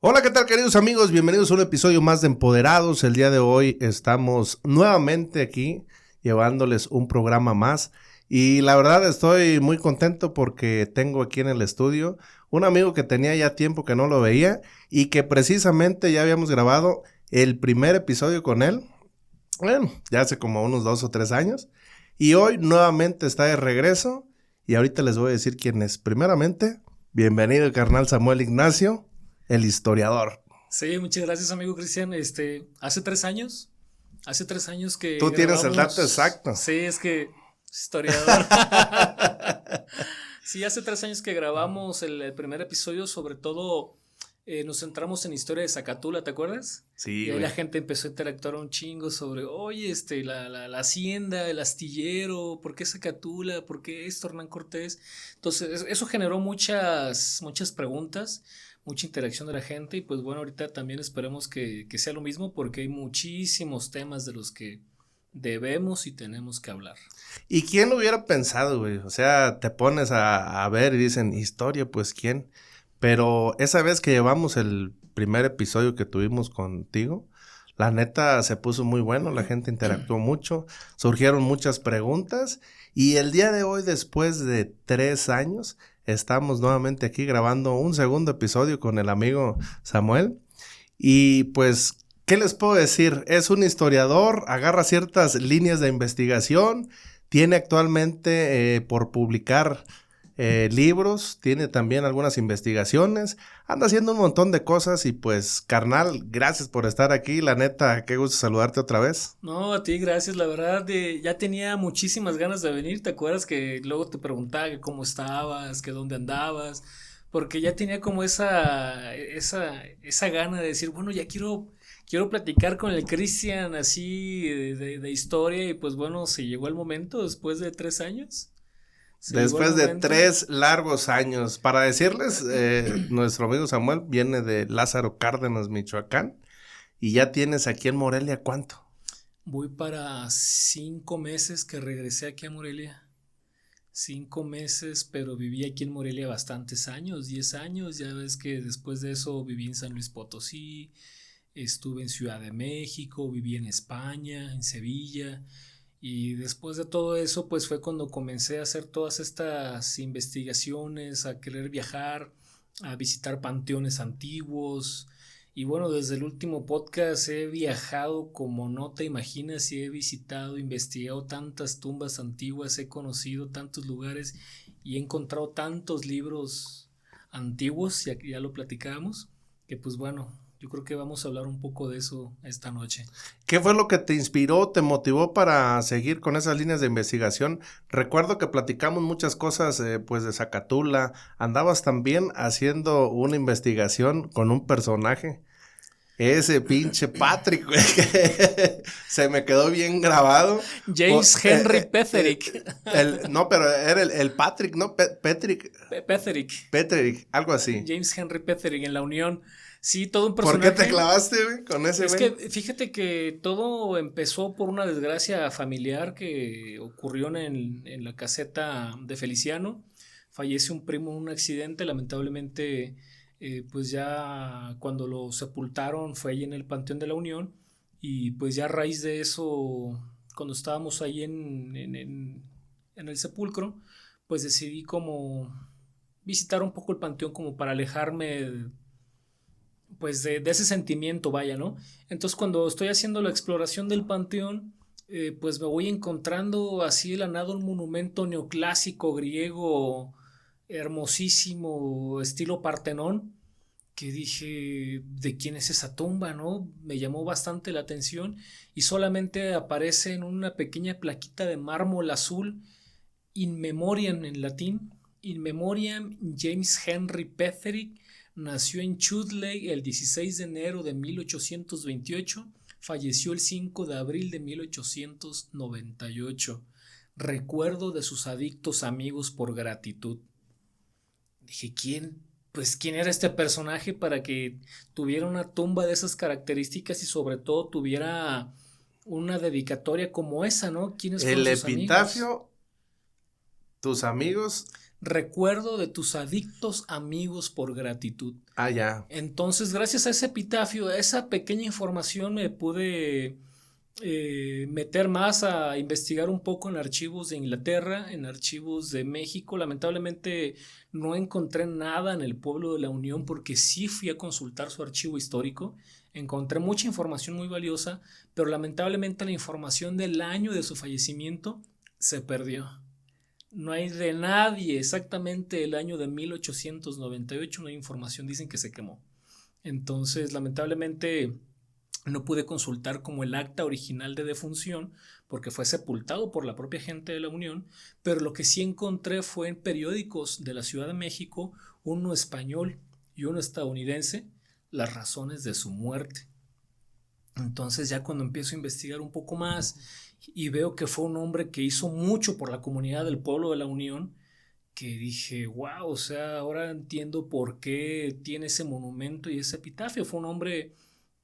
Hola, ¿qué tal, queridos amigos? Bienvenidos a un episodio más de Empoderados. El día de hoy estamos nuevamente aquí llevándoles un programa más y la verdad estoy muy contento porque tengo aquí en el estudio un amigo que tenía ya tiempo que no lo veía y que precisamente ya habíamos grabado el primer episodio con él, bueno, ya hace como unos 2 o 3 años, y hoy nuevamente está de regreso y ahorita les voy a decir quién es. Primeramente, bienvenido, carnal Samuel Ignacio, el historiador. Sí, muchas gracias, amigo Cristian. Hace tres años que Tú tienes el dato grabamos. exacto. Sí, es que historiador. Sí, hace 3 años que grabamos el primer episodio, sobre todo nos centramos en historia de Zacatula, ¿te acuerdas? Sí, Y ahí la güey. gente empezó a interactuar un chingo sobre, oye, la hacienda, el astillero, ¿por qué Zacatula? ¿Por qué esto, Hernán Cortés? Entonces, eso generó muchas preguntas, mucha interacción de la gente, y pues bueno, ahorita también esperemos que sea lo mismo, porque hay muchísimos temas de los que debemos y tenemos que hablar. ¿Y quién lo hubiera pensado, güey? O sea, te pones a ver y dicen, historia, pues, ¿quién? Pero esa vez que llevamos el primer episodio que tuvimos contigo, la neta se puso muy bueno, la gente interactuó mucho, surgieron muchas preguntas y el día de hoy, después de 3 años, estamos nuevamente aquí grabando un segundo episodio con el amigo Samuel. Y pues, ¿qué les puedo decir? Es un historiador, agarra ciertas líneas de investigación, tiene actualmente por publicar libros, tiene también algunas investigaciones, anda haciendo un montón de cosas y pues, carnal, gracias por estar aquí, la neta, qué gusto saludarte otra vez. No, a ti, gracias. La verdad, ya tenía muchísimas ganas de venir. ¿Te acuerdas que luego te preguntaba que cómo estabas, que dónde andabas? Porque ya tenía como esa gana de decir, bueno, quiero platicar con el Cristian así de historia. Y pues bueno, se llegó el momento después de 3 años. Se llegó el Después de momento. 3 largos años, para decirles, nuestro amigo Samuel viene de Lázaro Cárdenas, Michoacán, y ya tienes aquí en Morelia, ¿cuánto? Voy para 5 meses que regresé aquí a Morelia. 5 meses, pero viví aquí en Morelia bastantes años, 10 años. Ya ves que después de eso viví en San Luis Potosí, estuve en Ciudad de México, viví en España, en Sevilla. Y después de todo eso, pues fue cuando comencé a hacer todas estas investigaciones, a querer viajar, a visitar panteones antiguos. Y bueno, desde el último podcast he viajado como no te imaginas, y he visitado, investigado tantas tumbas antiguas, he conocido tantos lugares y he encontrado tantos libros antiguos, ya lo platicamos, que pues bueno, yo creo que vamos a hablar un poco de eso esta noche. ¿Qué fue lo que te inspiró, te motivó para seguir con esas líneas de investigación? Recuerdo que platicamos muchas cosas, pues de Zacatula. Andabas también haciendo una investigación con un personaje. Ese pinche Patrick, güey, que se me quedó bien grabado. James Henry Petherick. No, pero era el Patrick, ¿no? Patrick, Petherick. Patrick, algo así. James Henry Petherick en La Unión. Sí, todo un ¿Por qué te personaje. clavaste, güey, con ese Es que güey? fíjate que todo empezó por una desgracia familiar que ocurrió en la caseta de Feliciano. Fallece un primo en un accidente, lamentablemente, pues ya cuando lo sepultaron fue ahí en el Panteón de la Unión, y pues ya a raíz de eso, cuando estábamos ahí en el sepulcro, pues decidí como visitar un poco el panteón como para alejarme pues de ese sentimiento, vaya, ¿no? Entonces cuando estoy haciendo la exploración del panteón, pues me voy encontrando así de la nada un monumento neoclásico griego hermosísimo, estilo Partenón, que dije, ¿de quién es esa tumba, no? Me llamó bastante la atención, y solamente aparece en una pequeña plaquita de mármol azul, In Memoriam en latín, In Memoriam James Henry Petherick. Nació en Chudley el 16 de enero de 1828, falleció el 5 de abril de 1898. Recuerdo de sus adictos amigos por gratitud. Dije, ¿quién era este personaje para que tuviera una tumba de esas características y sobre todo tuviera una dedicatoria como esa, ¿no? ¿Quiénes fueron El sus amigos? epitafio, tus amigos recuerdo de tus adictos amigos por gratitud. Ah, ya. Entonces, gracias a ese epitafio, a esa pequeña información me pude meter más a investigar un poco en archivos de Inglaterra, en archivos de México. Lamentablemente no encontré nada en el Pueblo de la Unión porque sí fui a consultar su archivo histórico. Encontré mucha información muy valiosa, pero lamentablemente la información del año de su fallecimiento se perdió. No hay de nadie exactamente el año de 1898, no hay información, dicen que se quemó. Entonces, lamentablemente no pude consultar como el acta original de defunción porque fue sepultado por la propia gente de la Unión, pero lo que sí encontré fue en periódicos de la Ciudad de México, uno español y uno estadounidense, las razones de su muerte. Entonces ya cuando empiezo a investigar un poco más y veo que fue un hombre que hizo mucho por la comunidad del Pueblo de la Unión, que dije, wow, o sea, ahora entiendo por qué tiene ese monumento y ese epitafio. Fue un hombre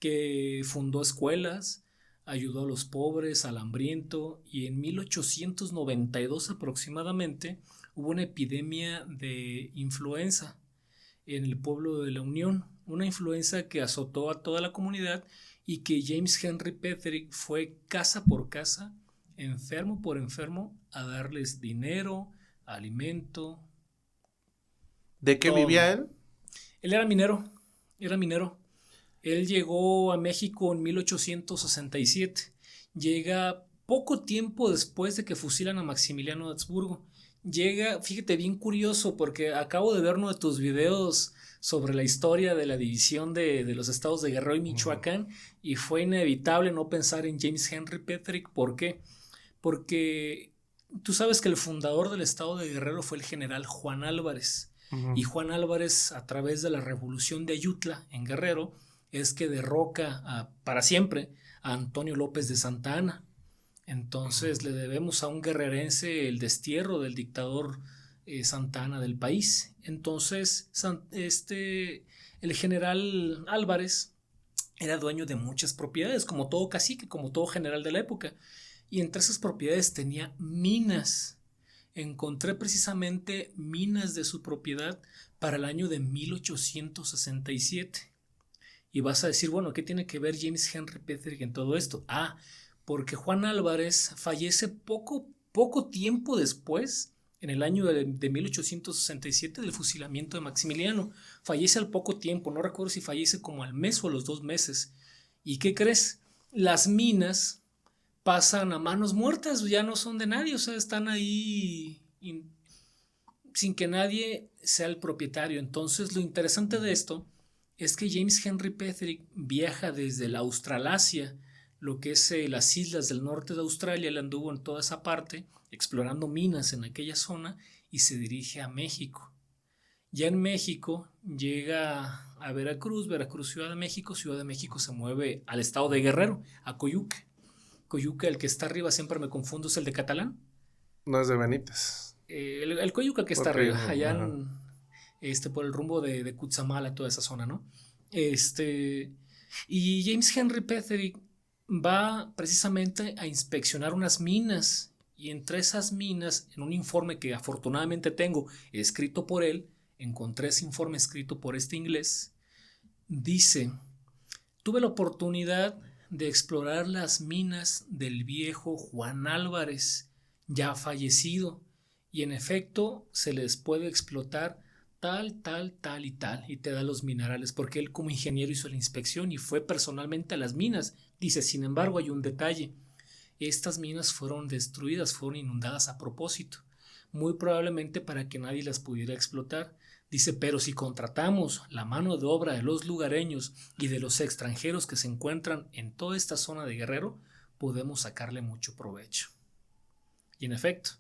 que fundó escuelas, ayudó a los pobres, al hambriento, y en 1892 aproximadamente hubo una epidemia de influenza en el Pueblo de la Unión, una influenza que azotó a toda la comunidad y que James Henry Petherick fue casa por casa, enfermo por enfermo, a darles dinero, alimento. ¿De qué todo. vivía él? Él era minero, era minero. Él llegó a México en 1867. Llega poco tiempo después de que fusilan a Maximiliano de Habsburgo. Llega, fíjate, bien curioso, porque acabo de ver uno de tus videos sobre la historia de la división de los estados de Guerrero y Michoacán, y fue inevitable no pensar en James Henry Petherick. ¿Por qué? Porque tú sabes que el fundador del estado de Guerrero fue el general Juan Álvarez. Y Juan Álvarez, a través de la revolución de Ayutla en Guerrero, es que derroca para siempre a Antonio López de Santa Anna. Entonces le debemos a un guerrerense el destierro del dictador Santa Anna del país. Entonces el general Álvarez era dueño de muchas propiedades, como todo cacique, como todo general de la época. Y entre esas propiedades tenía minas. Encontré precisamente minas de su propiedad para el año de 1867. Y vas a decir, bueno, ¿qué tiene que ver James Henry Petherick en todo esto? Porque Juan Álvarez fallece poco tiempo después, en el año de 1867, del fusilamiento de Maximiliano. Fallece al poco tiempo, no recuerdo si fallece como al mes o a los 2 meses. ¿Y qué crees? Las minas pasan a manos muertas, ya no son de nadie, o sea, están ahí sin que nadie sea el propietario. Entonces, lo interesante de esto es que James Henry Petherick viaja desde la Australasia, lo que es las islas del norte de Australia. Él anduvo en toda esa parte, explorando minas en aquella zona, y se dirige a México. Ya en México llega a Veracruz, Ciudad de México se mueve al estado de Guerrero, a Coyuca. Coyuca, el que está arriba, siempre me confundo, es el de Catalán. No es de Benítez. El Coyuca que está arriba, allá por el rumbo de Cutzamala, toda esa zona, ¿no? Y James Henry Petherick va precisamente a inspeccionar unas minas, y entre esas minas, en un informe que afortunadamente tengo escrito por él, encontré ese informe escrito por este inglés, dice: tuve la oportunidad de explorar las minas del viejo Juan Álvarez, ya fallecido, y en efecto se les puede explotar tal y tal, y te da los minerales, porque él como ingeniero hizo la inspección y fue personalmente a las minas. Dice, sin embargo, hay un detalle: estas minas fueron destruidas, fueron inundadas a propósito, muy probablemente para que nadie las pudiera explotar. Dice, pero si contratamos la mano de obra de los lugareños y de los extranjeros que se encuentran en toda esta zona de Guerrero, podemos sacarle mucho provecho. Y en efecto,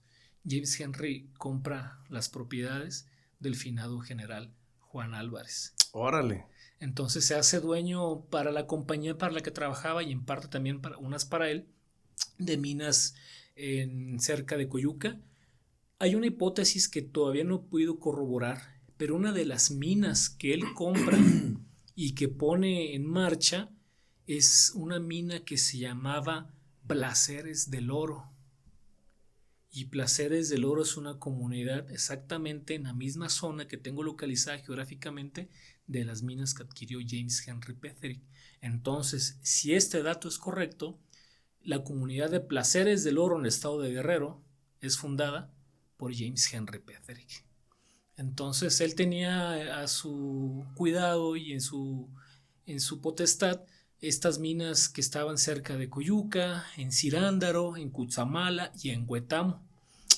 James Henry compra las propiedades del finado general Juan Álvarez. Órale. Entonces se hace dueño para la compañía para la que trabajaba, y en parte también para él, de minas cerca de Coyuca. Hay una hipótesis que todavía no he podido corroborar, pero una de las minas que él compra y que pone en marcha es una mina que se llamaba Placeres del Oro. Y Placeres del Oro es una comunidad exactamente en la misma zona que tengo localizada geográficamente de las minas que adquirió James Henry Petherick. Entonces, si este dato es correcto, la comunidad de Placeres del Oro en el estado de Guerrero es fundada por James Henry Petherick. Entonces, él tenía a su cuidado y en su potestad estas minas que estaban cerca de Coyuca, en Cirándaro, en Cutzamala y en Huetamo.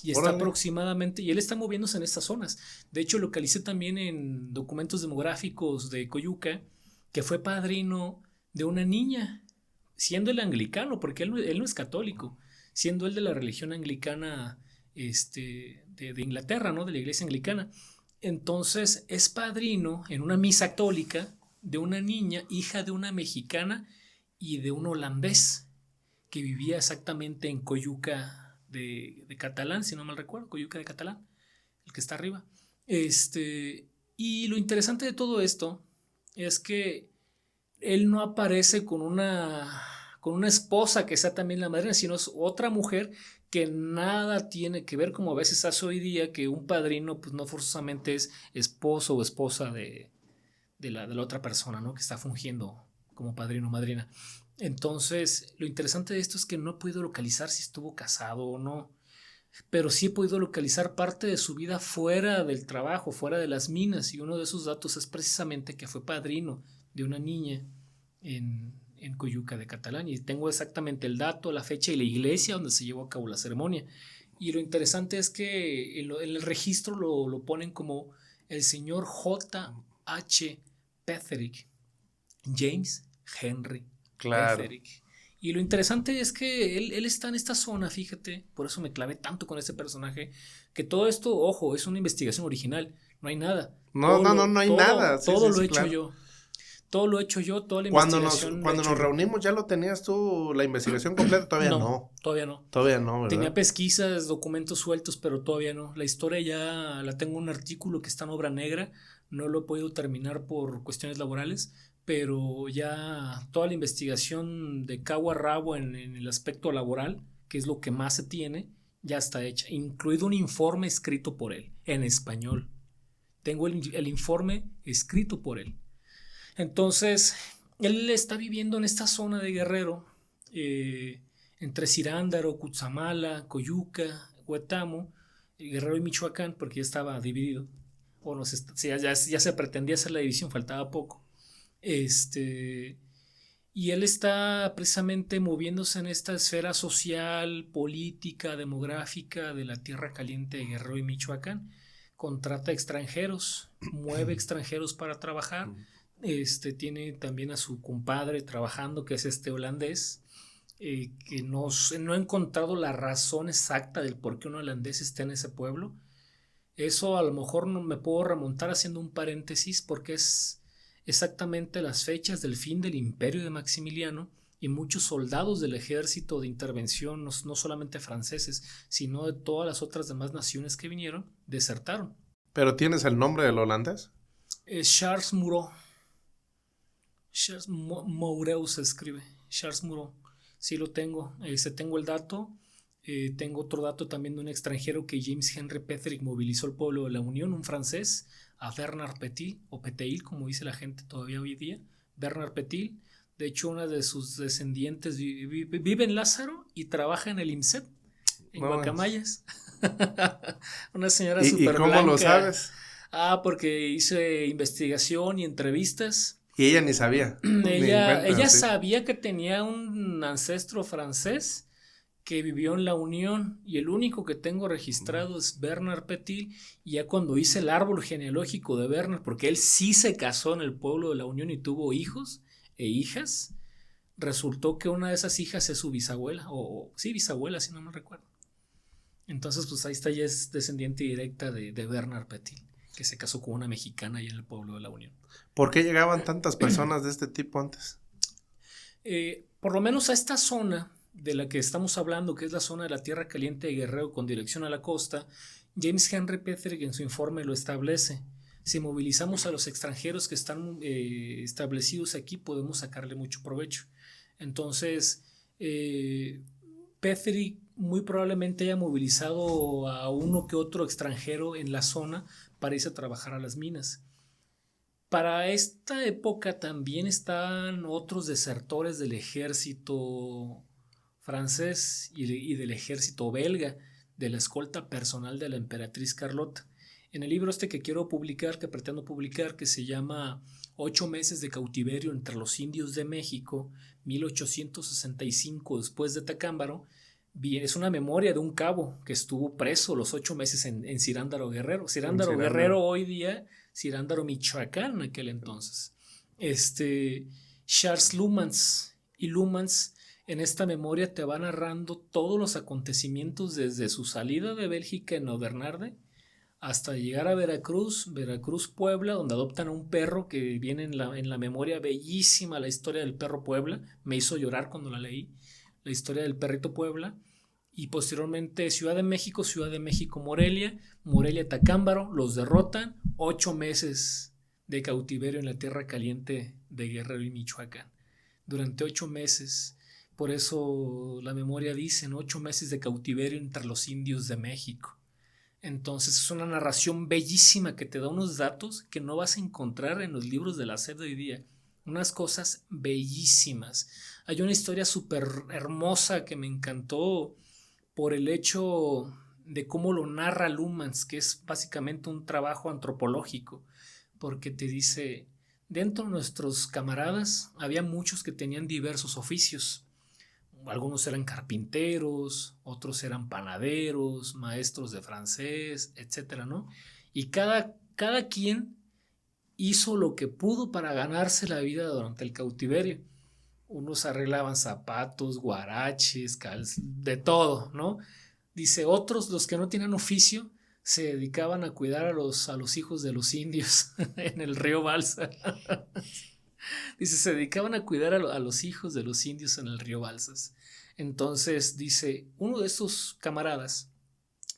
Y está aproximadamente, y él está moviéndose en estas zonas. De hecho, localicé también en documentos demográficos de Coyuca que fue padrino de una niña, siendo el anglicano, porque él no es católico, siendo él de la religión anglicana de Inglaterra, ¿no? De la iglesia anglicana. Entonces es padrino en una misa católica de una niña, hija de una mexicana y de un holandés que vivía exactamente en Coyuca de Catalán, si no mal recuerdo, Coyuca de Catalán, el que está arriba. Y lo interesante de todo esto es que él no aparece con una esposa que sea también la madrina, sino es otra mujer que nada tiene que ver, como a veces hace hoy día, que un padrino pues no forzosamente es esposo o esposa de la otra persona, ¿no? Que está fungiendo como padrino o madrina. Entonces, lo interesante de esto es que no he podido localizar si estuvo casado o no, pero sí he podido localizar parte de su vida fuera del trabajo, fuera de las minas, y uno de esos datos es precisamente que fue padrino de una niña en Coyuca de Catalán, y tengo exactamente el dato, la fecha y la iglesia donde se llevó a cabo la ceremonia. Y lo interesante es que en el registro lo ponen como el señor J.H. Petherick, James Henry Petherick. Y lo interesante es que él está en esta zona, fíjate, por eso me clavé tanto con este personaje, que todo esto, ojo, es una investigación original, no hay nada. No hay nada. Todo lo he hecho yo. Todo lo he hecho yo, toda la investigación. Cuando nos reunimos, ¿ya lo tenías tú, la investigación completa? Todavía no. Todavía no. Todavía no, ¿verdad? Tenía pesquisas, documentos sueltos, pero todavía no. La historia ya la tengo en un artículo que está en obra negra. No lo he podido terminar por cuestiones laborales, pero ya toda la investigación de cabo a rabo en el aspecto laboral, que es lo que más se tiene, ya está hecha, incluido un informe escrito por él, en español. Tengo el informe escrito por él. Entonces, él está viviendo en esta zona de Guerrero, entre Cirándaro, Cutzamala, Coyuca, Huetamo, Guerrero y Michoacán, porque ya estaba dividido. O no sé, ya se pretendía hacer la división, faltaba poco. Y él está precisamente moviéndose en esta esfera social, política, demográfica de la tierra caliente de Guerrero y Michoacán. Contrata extranjeros, mueve extranjeros para trabajar. Tiene también a su compadre trabajando, que es este holandés, que no he encontrado la razón exacta del por qué un holandés está en ese pueblo. Eso a lo mejor no me puedo remontar haciendo un paréntesis, porque es exactamente las fechas del fin del imperio de Maximiliano, y muchos soldados del ejército de intervención, no solamente franceses, sino de todas las otras demás naciones que vinieron, desertaron. ¿Pero tienes el nombre del holandés? Charles Moreau. Charles Moreau se escribe. Charles Moreau. Sí lo tengo. Tengo el dato. Tengo otro dato también de un extranjero que James Henry Petherick movilizó al pueblo de la Unión, un francés, a Bernard Petit, o Peteil, como dice la gente todavía hoy día. Bernard Petit. De hecho, una de sus descendientes vive en Lázaro y trabaja en el IMSET, en Guacamayas. Una señora súper blanca. ¿Y cómo lo sabes? Porque hice investigación y entrevistas. Y ella ni sabía. Ella sabía que tenía un ancestro francés que vivió en la Unión, y el único que tengo registrado es Bernard Petit. Y ya cuando hice el árbol genealógico de Bernard, porque él sí se casó en el pueblo de la Unión y tuvo hijos e hijas, resultó que una de esas hijas es su bisabuela, sí, bisabuela, si no me recuerdo. Entonces, pues ahí está, ya es descendiente directa de Bernard Petit, que se casó con una mexicana ahí en el pueblo de la Unión. ¿Por qué llegaban tantas personas de este tipo antes? Por lo menos a esta zona de la que estamos hablando, que es la zona de la Tierra Caliente de Guerrero con dirección a la costa, James Henry Petherick en su informe lo establece. Si movilizamos a los extranjeros que están establecidos aquí, podemos sacarle mucho provecho. Entonces, Petherick muy probablemente haya movilizado a uno que otro extranjero en la zona para irse a trabajar a las minas. Para esta época también están otros desertores del ejército francés y del ejército belga, de la escolta personal de la emperatriz Carlota. En el libro que quiero publicar, que pretendo publicar, que se llama 8 meses de cautiverio entre los indios de México, 1865 después de Tacámbaro, es una memoria de un cabo que estuvo preso los 8 meses en Cirándaro Guerrero. Cirándaro Guerrero hoy día, Cirándaro Michoacán en aquel entonces. Charles Lumans, y Lumans en esta memoria te va narrando todos los acontecimientos desde su salida de Bélgica en Auvernarde hasta llegar a Veracruz, Puebla, donde adoptan a un perro que viene en la memoria bellísima, la historia del perro Puebla. Me hizo llorar cuando la leí, la historia del perrito Puebla. Y posteriormente Ciudad de México, Morelia, Tacámbaro, los derrotan, 8 meses de cautiverio en la tierra caliente de Guerrero y Michoacán. Durante 8 meses, por eso la memoria dice, 8 meses de cautiverio entre los indios de México. Entonces es una narración bellísima que te da unos datos que no vas a encontrar en los libros de la SEP de hoy día. Unas cosas bellísimas. Hay una historia súper hermosa que me encantó por el hecho de cómo lo narra Lumans, que es básicamente un trabajo antropológico, porque te dice, dentro de nuestros camaradas había muchos que tenían diversos oficios. Algunos eran carpinteros, otros eran panaderos, maestros de francés, etcétera, ¿no? Y cada quien hizo lo que pudo para ganarse la vida durante el cautiverio. Unos arreglaban zapatos, guaraches, de todo, ¿no? Dice, otros, los que no tenían oficio, se dedicaban a cuidar a los hijos de los indios en el río Balsas. Dice, se dedicaban a cuidar a los hijos de los indios en el río Balsas. Entonces, dice, uno de estos camaradas,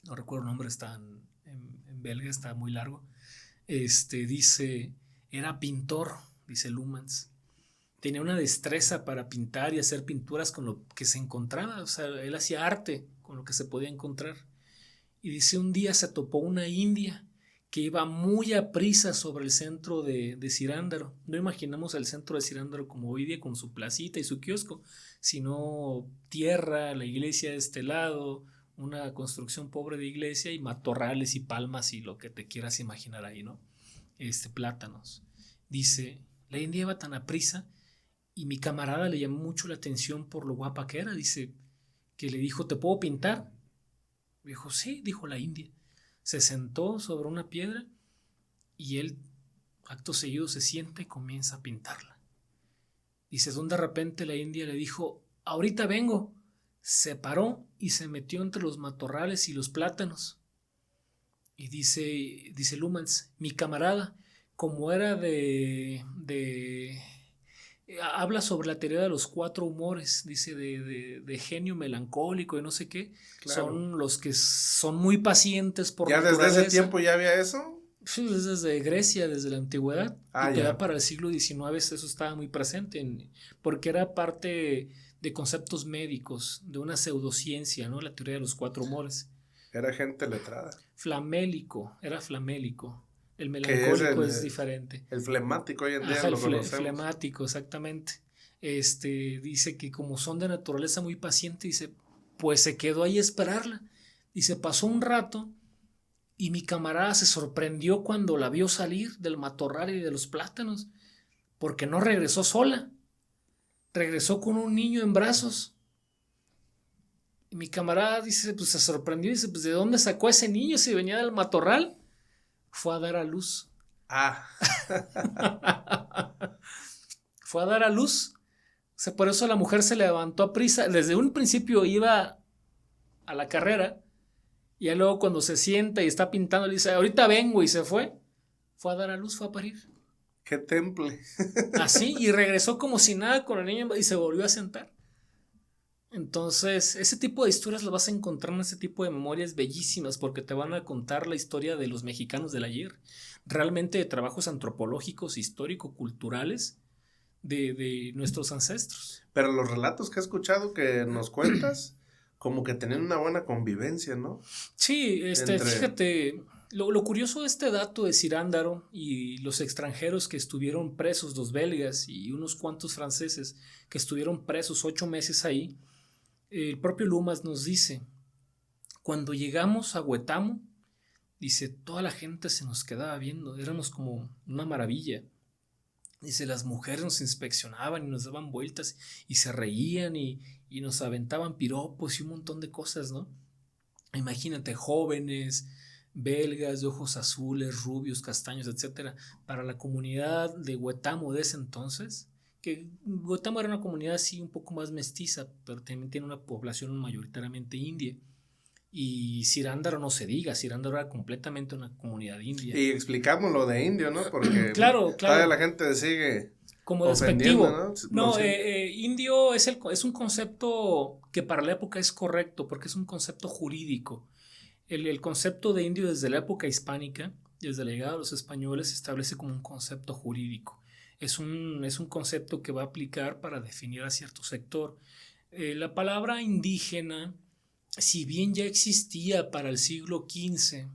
no recuerdo el nombre, está en belga, está muy largo, dice, era pintor, dice Lumans. Tenía una destreza para pintar y hacer pinturas con lo que se encontraba, o sea, él hacía arte con lo que se podía encontrar. Y dice, un día se topó una india que iba muy a prisa sobre el centro de Cirándaro. No imaginamos el centro de Cirándaro como hoy día con su placita y su kiosco, sino tierra, la iglesia de este lado, una construcción pobre de iglesia y matorrales y palmas y lo que te quieras imaginar ahí, ¿no? Plátanos. Dice, la india iba tan a prisa y mi camarada le llamó mucho la atención por lo guapa que era. Dice, que le dijo, ¿te puedo pintar? Dijo, sí, dijo la india. Se sentó sobre una piedra y él, acto seguido, se sienta y comienza a pintarla. Dice, donde de repente la india le dijo, ahorita vengo. Se paró y se metió entre los matorrales y los plátanos. Y dice Lumans, mi camarada, como era habla sobre la teoría de los 4 humores, dice de genio melancólico y no sé qué. Claro. Son los que son muy pacientes por naturaleza. ¿Ya desde ese tiempo ya había eso? Sí, desde Grecia, desde la antigüedad. Y todavía para el siglo XIX eso estaba muy presente, porque era parte de conceptos médicos, de una pseudociencia, ¿no? La teoría de los 4 humores. Era gente letrada. Era flamélico. El melancólico es diferente. El flemático hoy en día lo conocemos. Flemático, exactamente. Dice que como son de naturaleza muy paciente, dice, pues se quedó ahí a esperarla. Dice, pasó un rato y mi camarada se sorprendió cuando la vio salir del matorral y de los plátanos, porque no regresó sola. Regresó con un niño en brazos. Y mi camarada dice, pues se sorprendió, dice, pues ¿de dónde sacó ese niño si venía del matorral? Fue a dar a luz. Fue a dar a luz. O sea, por eso la mujer se levantó a prisa. Desde un principio iba a la carrera. Y ya luego cuando se sienta y está pintando, le dice, ahorita vengo, y se fue. Fue a dar a luz, fue a parir. ¡Qué temple! Así, y regresó como si nada con el niño y se volvió a sentar. Entonces, ese tipo de historias las vas a encontrar en ese tipo de memorias bellísimas, porque te van a contar la historia de los mexicanos del ayer, realmente de trabajos antropológicos, histórico-culturales de nuestros ancestros. Pero los relatos que he escuchado que nos cuentas, como que tenían una buena convivencia, ¿no? Sí, fíjate, lo curioso de este dato de Cirándaro y los extranjeros que estuvieron presos, los belgas y unos cuantos franceses que estuvieron presos 8 meses ahí, el propio Lumas nos dice, cuando llegamos a Huetamo, dice, toda la gente se nos quedaba viendo, éramos como una maravilla. Dice, las mujeres nos inspeccionaban y nos daban vueltas y se reían y nos aventaban piropos y un montón de cosas, ¿no? Imagínate, jóvenes, belgas, de ojos azules, rubios, castaños, etcétera. Para la comunidad de Huetamo de ese entonces, que Huetamo era una comunidad así un poco más mestiza, pero también tiene una población mayoritariamente india. Y Cirándaro no se diga, Cirándaro era completamente una comunidad india. Y explicamos lo de indio, ¿no? Porque claro. todavía la gente sigue como despectivo. ¿no? No, indio es un concepto que para la época es correcto, porque es un concepto jurídico. El concepto de indio desde la época hispánica, desde la llegada de los españoles, se establece como un concepto jurídico. Es un concepto que va a aplicar para definir a cierto sector. La palabra indígena, si bien ya existía para el siglo XV,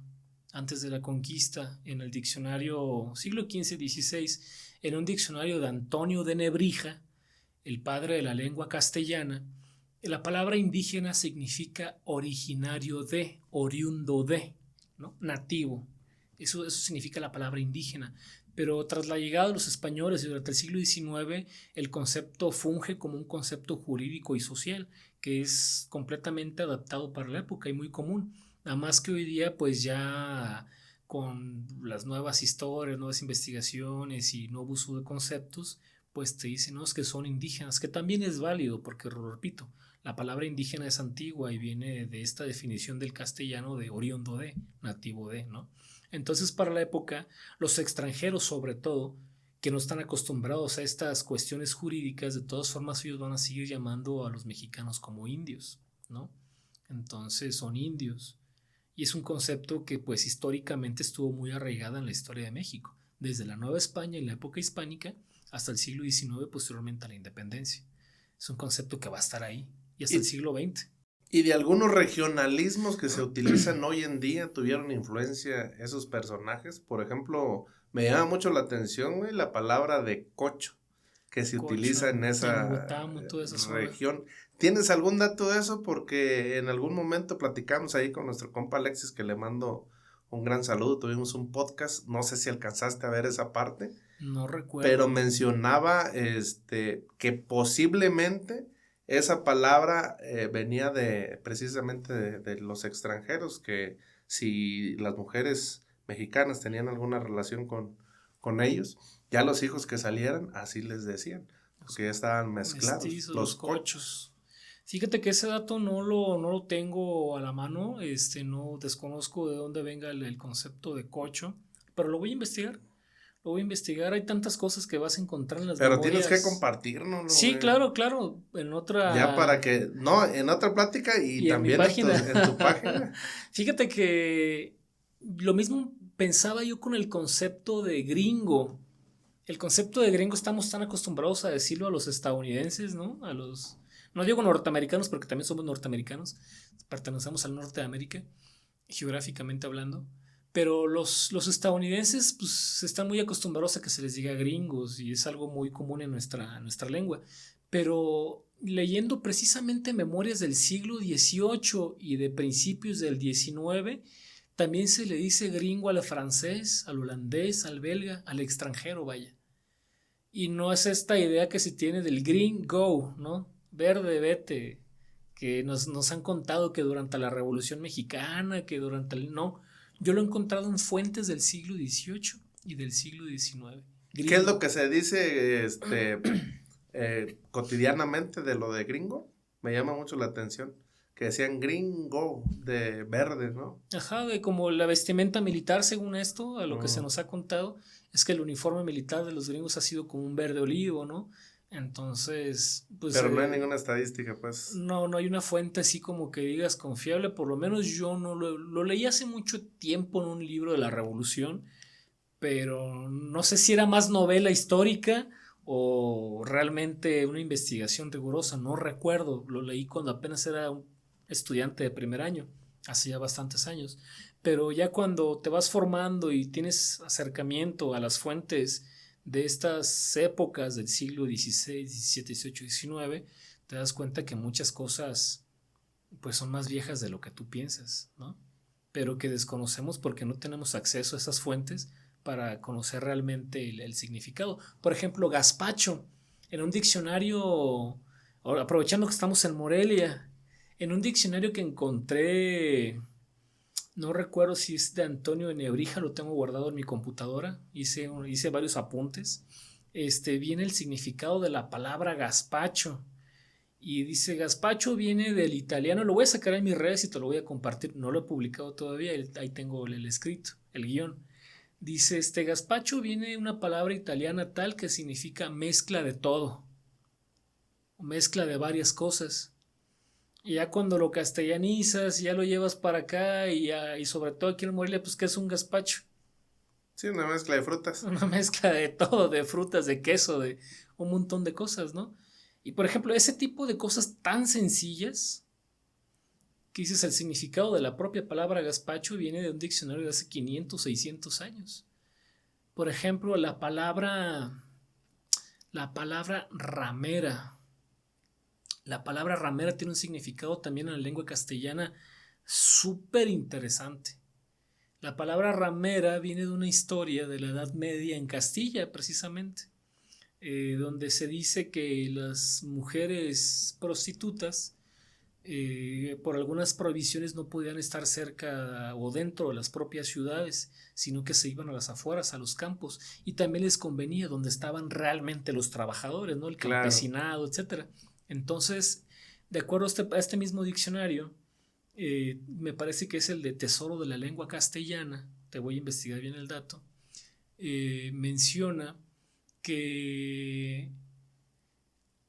antes de la conquista, en el diccionario siglo XV-XVI, en un diccionario de Antonio de Nebrija, el padre de la lengua castellana, la palabra indígena significa originario de, oriundo de, ¿no? Nativo. Eso significa la palabra indígena. Pero tras la llegada de los españoles y durante el siglo XIX, el concepto funge como un concepto jurídico y social que es completamente adaptado para la época y muy común. Nada más que hoy día, pues ya con las nuevas historias, nuevas investigaciones y nuevo uso de conceptos, pues te dicen, no, es que son indígenas, que también es válido, porque, repito, la palabra indígena es antigua y viene de esta definición del castellano de oriundo de, nativo de, ¿no? Entonces, para la época, los extranjeros, sobre todo, que no están acostumbrados a estas cuestiones jurídicas, de todas formas ellos van a seguir llamando a los mexicanos como indios, ¿no? Entonces son indios. Y es un concepto que pues históricamente estuvo muy arraigado en la historia de México, desde la Nueva España en la época hispánica hasta el siglo XIX, posteriormente a la independencia. Es un concepto que va a estar ahí y hasta el siglo XX. Y de algunos regionalismos que se utilizan hoy en día tuvieron influencia esos personajes. Por ejemplo, me llama mucho la atención, güey, la palabra de cocho que se utiliza en esa región. ¿Tienes algún dato de eso? Porque en algún momento platicamos ahí con nuestro compa Alexis, que le mando un gran saludo. Tuvimos un podcast, no sé si alcanzaste a ver esa parte. No recuerdo. Pero mencionaba que posiblemente esa palabra venía precisamente de los extranjeros, que si las mujeres mexicanas tenían alguna relación con ellos, ya los hijos que salieran, así les decían, porque ya estaban mezclados. Mestizos, los cochos. Fíjate que ese dato no lo tengo a la mano, no desconozco de dónde venga el concepto de cocho, pero lo voy a investigar. Lo voy a investigar, hay tantas cosas que vas a encontrar en las Pero memorias. Tienes que compartirnos, ¿no? Sí, claro, en otra... Ya para que, en otra plática y también en tu página. Fíjate que lo mismo pensaba yo con el concepto de gringo. El concepto de gringo estamos tan acostumbrados a decirlo a los estadounidenses, ¿no? No digo norteamericanos porque también somos norteamericanos, pertenecemos al norte de América, geográficamente hablando. Pero los estadounidenses pues están muy acostumbrados a que se les diga gringos y es algo muy común en nuestra lengua. Pero leyendo precisamente memorias del siglo XVIII y de principios del XIX, también se le dice gringo al francés, al holandés, al belga, al extranjero, vaya. Y no es esta idea que se tiene del green go, ¿no? Verde, vete, que nos han contado que durante la Revolución Mexicana, que durante el... No, yo lo he encontrado en fuentes del siglo XVIII y del siglo XIX. Gringo. ¿Qué es lo que se dice cotidianamente de lo de gringo? Me llama mucho la atención. Que decían gringo, de verde, ¿no? Ajá, de como la vestimenta militar, según esto, a lo que se nos ha contado, es que el uniforme militar de los gringos ha sido como un verde olivo, ¿no? Entonces, pues... Pero no hay ninguna estadística, pues. No hay una fuente así como que digas confiable, por lo menos yo no lo leí hace mucho tiempo en un libro de la Revolución, pero no sé si era más novela histórica o realmente una investigación rigurosa, no recuerdo, lo leí cuando apenas era estudiante de primer año, hace ya bastantes años. Pero ya cuando te vas formando y tienes acercamiento a las fuentes de estas épocas del siglo XVI, XVII, XVIII, XIX, te das cuenta que muchas cosas pues son más viejas de lo que tú piensas, ¿no? Pero que desconocemos porque no tenemos acceso a esas fuentes para conocer realmente el significado. Por ejemplo, gazpacho, en un diccionario, aprovechando que estamos en Morelia, en un diccionario que encontré, no recuerdo si es de Antonio de Nebrija, lo tengo guardado en mi computadora, hice varios apuntes, viene el significado de la palabra gazpacho. Y dice, gazpacho viene del italiano, lo voy a sacar en mis redes y te lo voy a compartir, no lo he publicado todavía, ahí tengo el escrito, el guión. Dice, gazpacho viene de una palabra italiana tal que significa mezcla de todo, mezcla de varias cosas. Y ya cuando lo castellanizas, ya lo llevas para acá y sobre todo aquí en Morelia, pues ¿qué es un gazpacho? Sí, una mezcla de frutas. Una mezcla de todo, de frutas, de queso, de un montón de cosas, ¿no? Y por ejemplo, ese tipo de cosas tan sencillas, que dices el significado de la propia palabra gazpacho viene de un diccionario de hace 500, 600 años. Por ejemplo, la palabra ramera. La palabra ramera tiene un significado también en la lengua castellana súper interesante. La palabra ramera viene de una historia de la Edad Media en Castilla, precisamente. Donde se dice que las mujeres prostitutas por algunas prohibiciones no podían estar cerca o dentro de las propias ciudades, sino que se iban a las afueras, a los campos, y también les convenía donde estaban realmente los trabajadores, ¿no? El campesinado, etcétera. Entonces, de acuerdo a este mismo diccionario, me parece que es el de Tesoro de la Lengua Castellana, te voy a investigar bien el dato, menciona que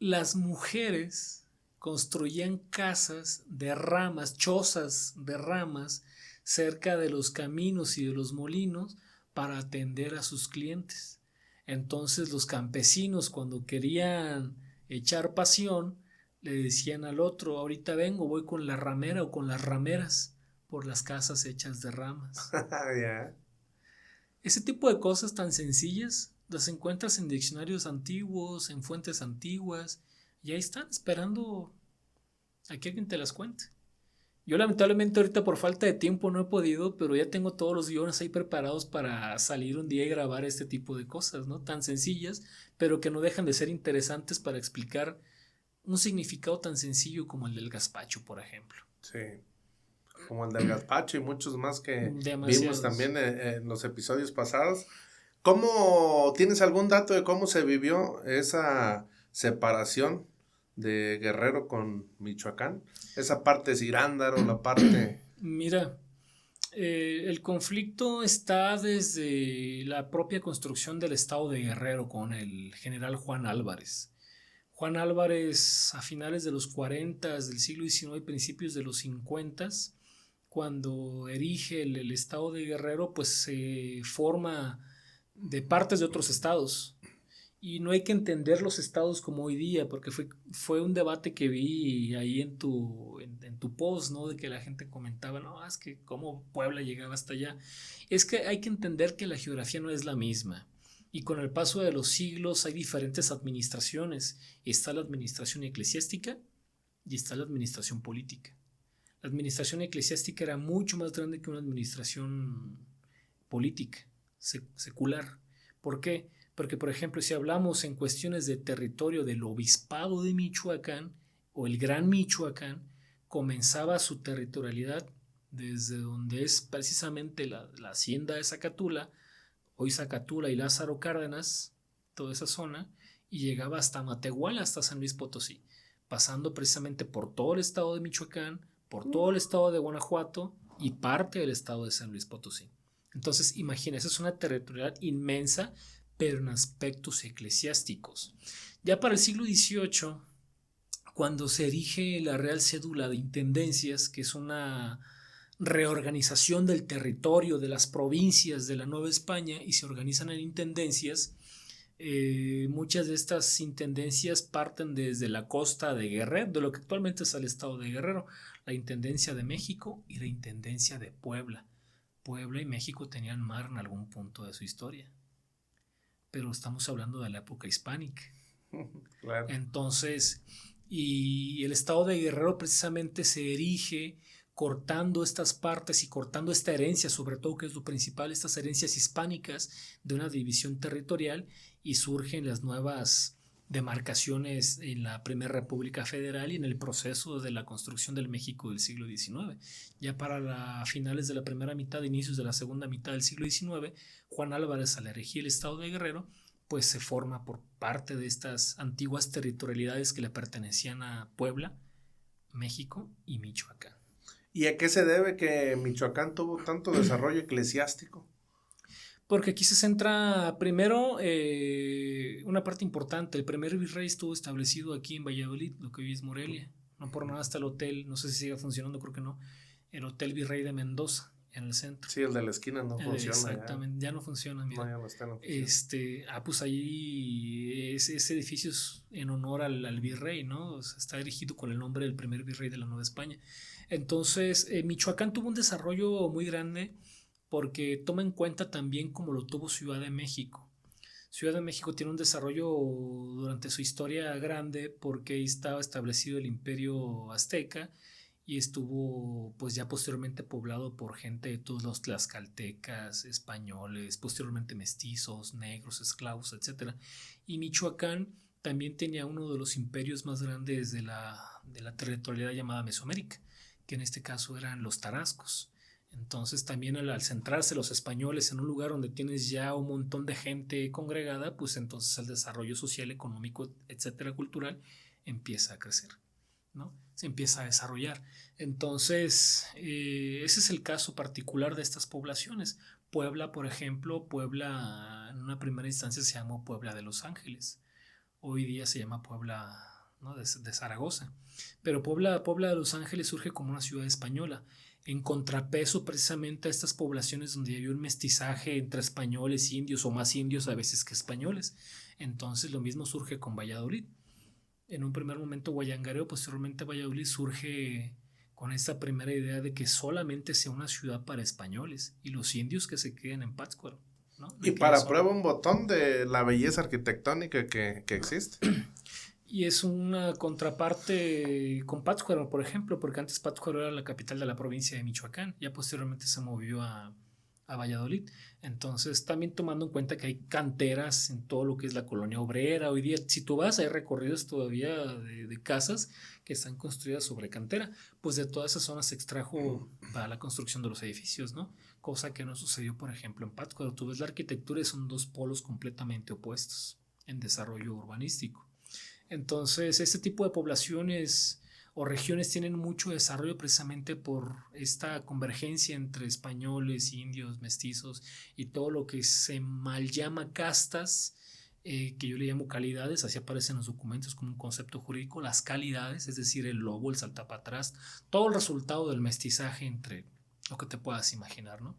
las mujeres construían casas de ramas, chozas de ramas, cerca de los caminos y de los molinos para atender a sus clientes. Entonces los campesinos, cuando querían echar pasión, le decían al otro, ahorita vengo, voy con la ramera o con las rameras por las casas hechas de ramas. Yeah. Ese tipo de cosas tan sencillas las encuentras en diccionarios antiguos, en fuentes antiguas, y ahí están esperando a que alguien te las cuente. Yo lamentablemente ahorita por falta de tiempo no he podido, pero ya tengo todos los guiones ahí preparados para salir un día y grabar este tipo de cosas, ¿no? Tan sencillas, pero que no dejan de ser interesantes para explicar un significado tan sencillo como el del gazpacho, por ejemplo. Sí, como el del gazpacho y muchos más que vimos también en los episodios pasados. ¿Cómo tienes algún dato de cómo se vivió esa separación de Guerrero con Michoacán? Esa parte es Cirándaro, la parte... Mira, el conflicto está desde la propia construcción del estado de Guerrero con el general Juan Álvarez. Juan Álvarez, a finales de los 40 del siglo XIX y principios de los 50, cuando erige el estado de Guerrero, pues se forma de partes de otros estados. Y no hay que entender los estados como hoy día, porque fue un debate que vi ahí en tu post, ¿no? De que la gente comentaba, no, es que cómo Puebla llegaba hasta allá. Es que hay que entender que la geografía no es la misma. Y con el paso de los siglos hay diferentes administraciones. Está la administración eclesiástica y está la administración política. La administración eclesiástica era mucho más grande que una administración política, secular. ¿Por qué? Porque, por ejemplo, si hablamos en cuestiones de territorio del obispado de Michoacán o el Gran Michoacán, comenzaba su territorialidad desde donde es precisamente la hacienda de Zacatula, hoy Zacatula y Lázaro Cárdenas, toda esa zona, y llegaba hasta Matehuala, hasta San Luis Potosí, pasando precisamente por todo el estado de Michoacán, por todo el estado de Guanajuato y parte del estado de San Luis Potosí. Entonces, imagínense, es una territorialidad inmensa, pero en aspectos eclesiásticos. Ya para el siglo XVIII, cuando se erige la Real Cédula de Intendencias, que es una reorganización del territorio de las provincias de la Nueva España y se organizan en intendencias, Muchas de estas intendencias parten desde la costa de Guerrero, de lo que actualmente es el estado de Guerrero, la Intendencia de México y la Intendencia de Puebla. Puebla y México tenían mar en algún punto de su historia, pero estamos hablando de la época hispánica. Claro. Entonces, y el estado de Guerrero precisamente se erige cortando estas partes y cortando esta herencia, sobre todo que es lo principal, estas herencias hispánicas de una división territorial, y surgen las nuevas demarcaciones en la Primera República Federal y en el proceso de la construcción del México del siglo XIX. Ya para finales de la primera mitad, inicios de la segunda mitad del siglo XIX, Juan Álvarez, al erigir el estado de Guerrero, pues se forma por parte de estas antiguas territorialidades que le pertenecían a Puebla, México y Michoacán. ¿Y a qué se debe que Michoacán tuvo tanto desarrollo eclesiástico? Porque aquí se centra primero una parte importante. El primer virrey estuvo establecido aquí en Valladolid, lo que hoy es Morelia. No por nada está el hotel, no sé si sigue funcionando, creo que no, el Hotel Virrey de Mendoza, en el centro. Sí, el de la esquina no funciona. Exactamente, ya no funciona. Mira. No, ya no está en oficina. Pues ahí ese edificio es en honor al virrey, ¿no? O sea, está erigido con el nombre del primer virrey de la Nueva España. Entonces, Michoacán tuvo un desarrollo muy grande porque toma en cuenta también como lo tuvo Ciudad de México. Ciudad de México tiene un desarrollo durante su historia grande porque ahí estaba establecido el Imperio Azteca y estuvo pues ya posteriormente poblado por gente de todos los tlaxcaltecas, españoles, posteriormente mestizos, negros, esclavos, etc. Y Michoacán también tenía uno de los imperios más grandes de la territorialidad llamada Mesoamérica, que en este caso eran los tarascos. Entonces también al centrarse los españoles en un lugar donde tienes ya un montón de gente congregada, pues entonces el desarrollo social, económico, etcétera, cultural, empieza a crecer, ¿no? Se empieza a desarrollar. Entonces, ese es el caso particular de estas poblaciones. Puebla, por ejemplo, Puebla en una primera instancia se llamó Puebla de Los Ángeles. Hoy día se llama Puebla, ¿no?, de Zaragoza. Pero Puebla de Los Ángeles surge como una ciudad española, en contrapeso precisamente a estas poblaciones donde había un mestizaje entre españoles, indios o más indios a veces que españoles. Entonces lo mismo surge con Valladolid. En un primer momento Guayangareo, posteriormente Valladolid surge con esta primera idea de que solamente sea una ciudad para españoles y los indios que se queden en Pátzcuaro, ¿no? Y para prueba un botón de la belleza arquitectónica que existe. Y es una contraparte con Pátzcuaro, por ejemplo, porque antes Pátzcuaro era la capital de la provincia de Michoacán, ya posteriormente se movió a Valladolid. Entonces, también tomando en cuenta que hay canteras en todo lo que es la colonia obrera. Hoy día, si tú vas, hay recorridos todavía de casas que están construidas sobre cantera. Pues de todas esas zonas se extrajo para la construcción de los edificios, ¿no? Cosa que no sucedió, por ejemplo, en Pátzcuaro. Tú ves la arquitectura y son dos polos completamente opuestos en desarrollo urbanístico. Entonces, este tipo de poblaciones o regiones tienen mucho desarrollo precisamente por esta convergencia entre españoles, indios, mestizos y todo lo que se mal llama castas, que yo le llamo calidades, así aparecen en los documentos como un concepto jurídico, las calidades, es decir, el lobo, el saltapatrás, todo el resultado del mestizaje entre lo que te puedas imaginar, ¿no?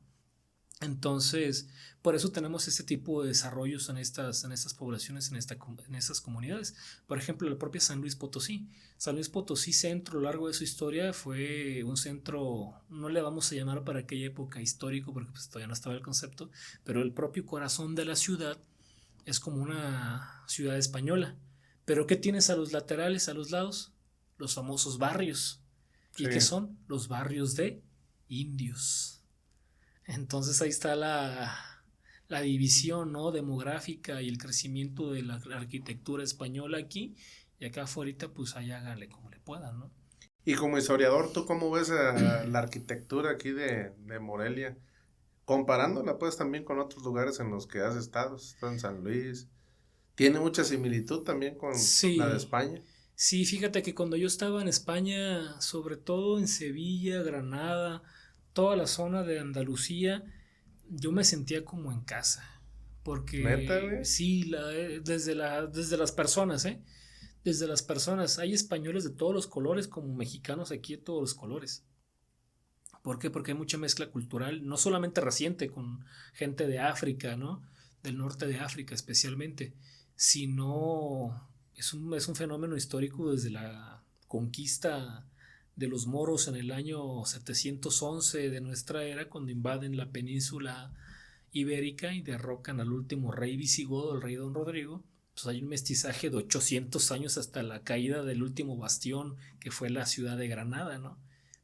Entonces, por eso tenemos este tipo de desarrollos en estas poblaciones, en estas comunidades. Por ejemplo, la propia San Luis Potosí. San Luis Potosí centro, a lo largo de su historia, fue un centro, no le vamos a llamar para aquella época histórico, porque pues todavía no estaba el concepto, pero el propio corazón de la ciudad es como una ciudad española. ¿Pero qué tienes a los laterales, a los lados? Los famosos barrios. ¿Y qué son? Los barrios de indios. Entonces ahí está la división, ¿no?, demográfica y el crecimiento de la arquitectura española aquí, y acá afuera pues ahí háganle como le puedan, ¿no? Y como historiador, ¿tú cómo ves la arquitectura aquí de Morelia? Comparándola pues también con otros lugares en los que has estado, está en San Luis, ¿tiene mucha similitud también con la de España? Sí, fíjate que cuando yo estaba en España, sobre todo en Sevilla, Granada, toda la zona de Andalucía, yo me sentía como en casa, porque ¿Neta, güey? sí, desde las personas, desde las personas, hay españoles de todos los colores como mexicanos aquí de todos los colores. ¿Por qué? Porque hay mucha mezcla cultural, no solamente reciente con gente de África, ¿no?, del norte de África especialmente, sino es un fenómeno histórico desde la conquista de los moros en el año 711 de nuestra era, cuando invaden la península ibérica y derrocan al último rey visigodo, el rey Don Rodrigo. Pues hay un mestizaje de 800 años hasta la caída del último bastión, que fue la ciudad de Granada, ¿no?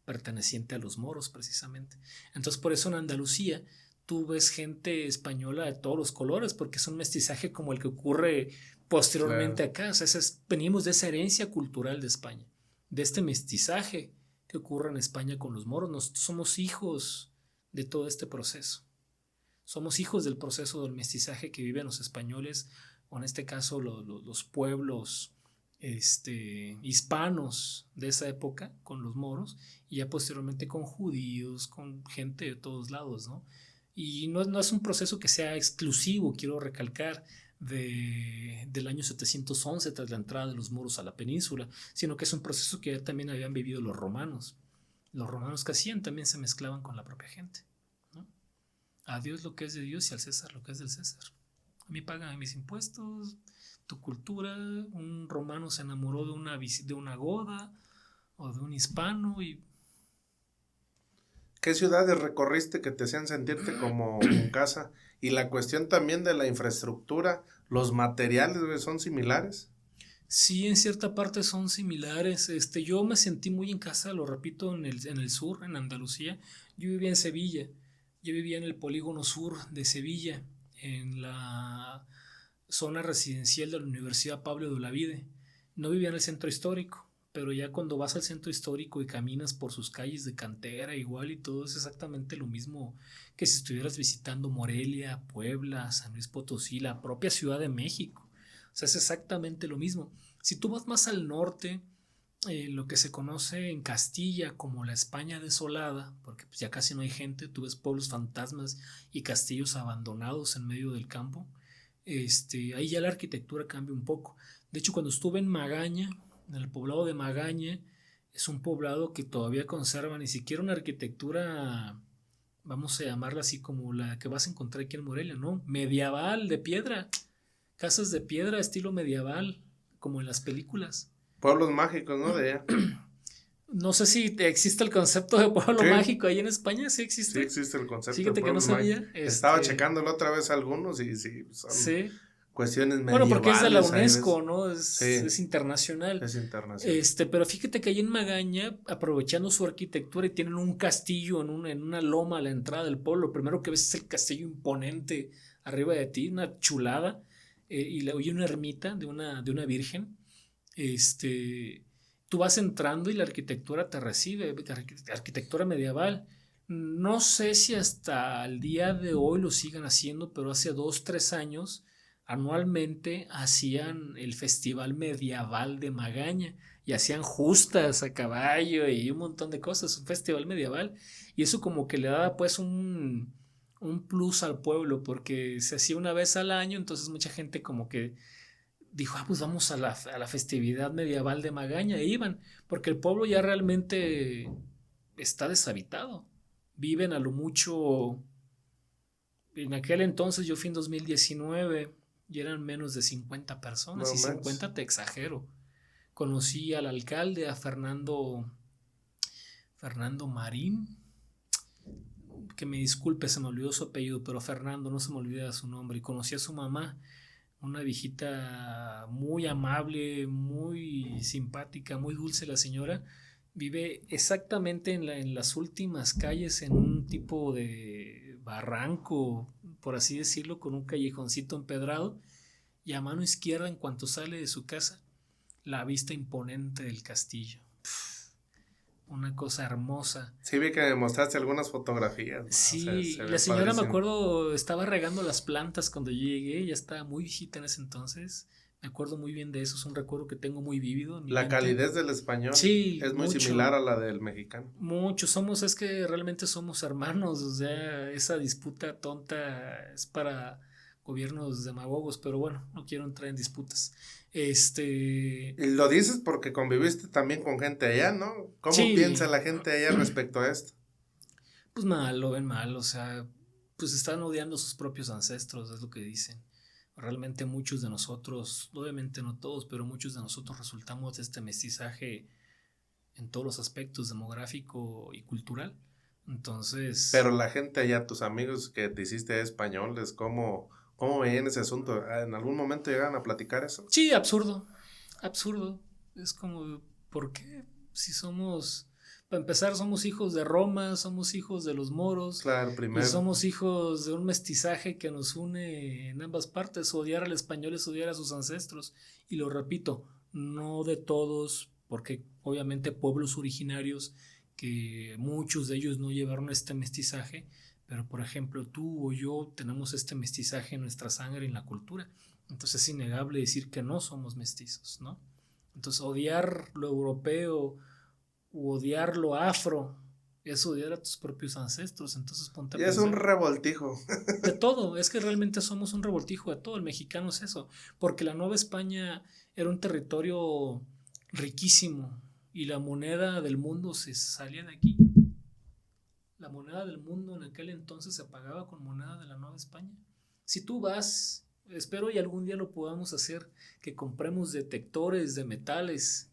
Perteneciente a los moros precisamente. Entonces por eso en Andalucía tú ves gente española de todos los colores, porque es un mestizaje como el que ocurre posteriormente acá. O sea, venimos de esa herencia cultural de España, de este mestizaje que ocurre en España con los moros. Nosotros somos hijos de todo este proceso. Somos hijos del proceso del mestizaje que viven los españoles, o en este caso los pueblos hispanos de esa época con los moros, y ya posteriormente con judíos, con gente de todos lados, ¿no? Y no es un proceso que sea exclusivo, quiero recalcar, del año 711 tras la entrada de los moros a la península, sino que es un proceso que ya también habían vivido los romanos. Los romanos que hacían también se mezclaban con la propia gente, ¿no? A Dios lo que es de Dios y al César lo que es del César. A mí pagan mis impuestos, tu cultura. Un romano se enamoró de una goda o de un hispano. Y ¿qué ciudades recorriste que te hacían sentirte como en casa? Y la cuestión también de la infraestructura, los materiales, güey, ¿son similares? Sí, en cierta parte son similares. Yo me sentí muy en casa, lo repito, en el sur, en Andalucía. Yo vivía en Sevilla. Yo vivía en el polígono sur de Sevilla, en la zona residencial de la Universidad Pablo de Olavide. No vivía en el centro histórico, pero ya cuando vas al centro histórico y caminas por sus calles de cantera igual y todo, es exactamente lo mismo que si estuvieras visitando Morelia, Puebla, San Luis Potosí, la propia Ciudad de México. O sea, es exactamente lo mismo. Si tú vas más al norte, lo que se conoce en Castilla como la España desolada, porque pues ya casi no hay gente, tú ves pueblos fantasmas y castillos abandonados en medio del campo. Ahí ya la arquitectura cambia un poco. De hecho, cuando estuve en Magaña, en el poblado de Magaña, es un poblado que todavía conserva ni siquiera una arquitectura, vamos a llamarla así como la que vas a encontrar aquí en Morelia, ¿no? Medieval, de piedra, casas de piedra estilo medieval, como en las películas. Pueblos mágicos, ¿no? De allá. No sé si existe el concepto de pueblo mágico ahí en España, ¿sí existe? Sí existe el concepto. Fíjate que no sabía. Estaba checándolo otra vez algunos y sí, son cuestiones medievales. Bueno, porque es de la UNESCO, ¿no? Es internacional. Es internacional. Pero fíjate que ahí en Magaña, aprovechando su arquitectura, y tienen un castillo en una loma a la entrada del pueblo. Lo primero que ves es el castillo imponente arriba de ti, una chulada, y una ermita de una virgen. Tú vas entrando y la arquitectura te recibe, arquitectura medieval. No sé si hasta el día de hoy lo sigan haciendo, pero hace 2-3 años anualmente hacían el Festival Medieval de Magaña y hacían justas a caballo y un montón de cosas, un festival medieval, y eso como que le daba pues un plus al pueblo, porque se hacía una vez al año, entonces mucha gente como que dijo, pues vamos a la festividad medieval de Magaña, e iban, porque el pueblo ya realmente está deshabitado. Viven a lo mucho, en aquel entonces yo fui en 2019 y eran menos de 50 personas, y 50 te exagero. Conocí al alcalde, a Fernando Marín, que me disculpe, se me olvidó su apellido, pero Fernando, no se me olvida su nombre, y conocí a su mamá, una viejita muy amable, muy simpática, muy dulce la señora. Vive exactamente en las últimas calles, en un tipo de barranco, por así decirlo, con un callejoncito empedrado, y a mano izquierda, en cuanto sale de su casa, la vista imponente del castillo. Una cosa hermosa. Sí, vi que me mostraste algunas fotografías, ¿no? Sí, o sea, la señora, me acuerdo, estaba regando las plantas cuando yo llegué, ya estaba muy viejita en ese entonces. Me acuerdo muy bien de eso, es un recuerdo que tengo muy vívido. La calidez del español es muy similar a la del mexicano. Mucho, es que realmente somos hermanos, o sea, esa disputa tonta es para gobiernos demagogos, pero bueno, no quiero entrar en disputas. Y lo dices porque conviviste también con gente allá, ¿no? ¿Cómo piensa la gente allá respecto a esto? Pues mal, lo ven mal, o sea, pues están odiando a sus propios ancestros, es lo que dicen. Realmente muchos de nosotros, obviamente no todos, pero muchos de nosotros resultamos de este mestizaje en todos los aspectos, demográfico y cultural. Entonces... Pero la gente allá, tus amigos que te hiciste españoles, ¿cómo veían ese asunto? ¿En algún momento llegaron a platicar eso? Sí, absurdo. Es como, ¿por qué? Si somos, para empezar, somos hijos de Roma, somos hijos de los moros. Claro, Y primero. somos hijos de un mestizaje que nos une en ambas partes. Odiar al español es odiar a sus ancestros. Y lo repito, no de todos, porque obviamente pueblos originarios que muchos de ellos no llevaron este mestizaje, pero por ejemplo tú o yo tenemos este mestizaje en nuestra sangre y en la cultura. Entonces es innegable decir que no somos mestizos, ¿no? Entonces odiar lo europeo u odiar lo afro es odiar a tus propios ancestros. Entonces ponte a Y es pensar un revoltijo. de todo. Es que realmente somos un revoltijo de todo. El mexicano es eso, porque la Nueva España era un territorio riquísimo y la moneda del mundo se salía de aquí. La moneda del mundo en aquel entonces se pagaba con moneda de la Nueva España. Si tú vas, espero y algún día lo podamos hacer, que compremos detectores de metales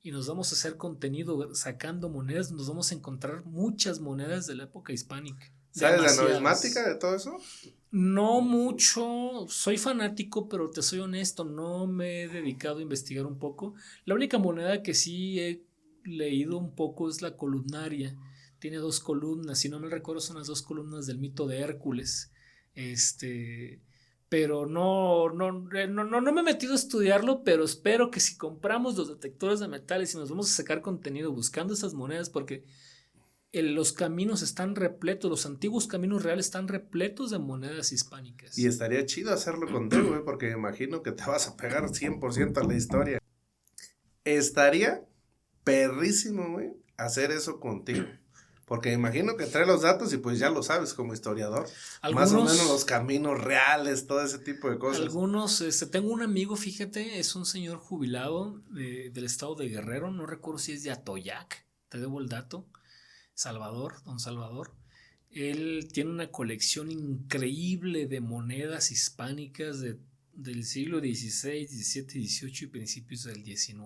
y nos vamos a hacer contenido sacando monedas, nos vamos a encontrar muchas monedas de la época hispánica. ¿Sabes la Demasiadas. numismática de todo eso? No mucho, soy fanático, pero te soy honesto, no me he dedicado a investigar un poco. La única moneda que sí he leído un poco es la columnaria. Tiene 2 columnas, si no me recuerdo son las 2 columnas del mito de Hércules. Pero no me he metido a estudiarlo, pero espero que si compramos los detectores de metales y nos vamos a sacar contenido buscando esas monedas, porque los caminos están repletos, los antiguos caminos reales están repletos de monedas hispánicas. Y estaría chido hacerlo contigo, güey, porque me imagino que te vas a pegar 100% a la historia. Estaría perrísimo, güey, hacer eso contigo. Porque me imagino que trae los datos y pues ya lo sabes como historiador. Más o menos los caminos reales, todo ese tipo de cosas. Algunos, tengo un amigo, fíjate, es un señor jubilado del estado de Guerrero, no recuerdo si es de Atoyac, te debo el dato. Don Salvador, él tiene una colección increíble de monedas hispánicas del siglo XVI, XVII, XVIII y principios del XIX.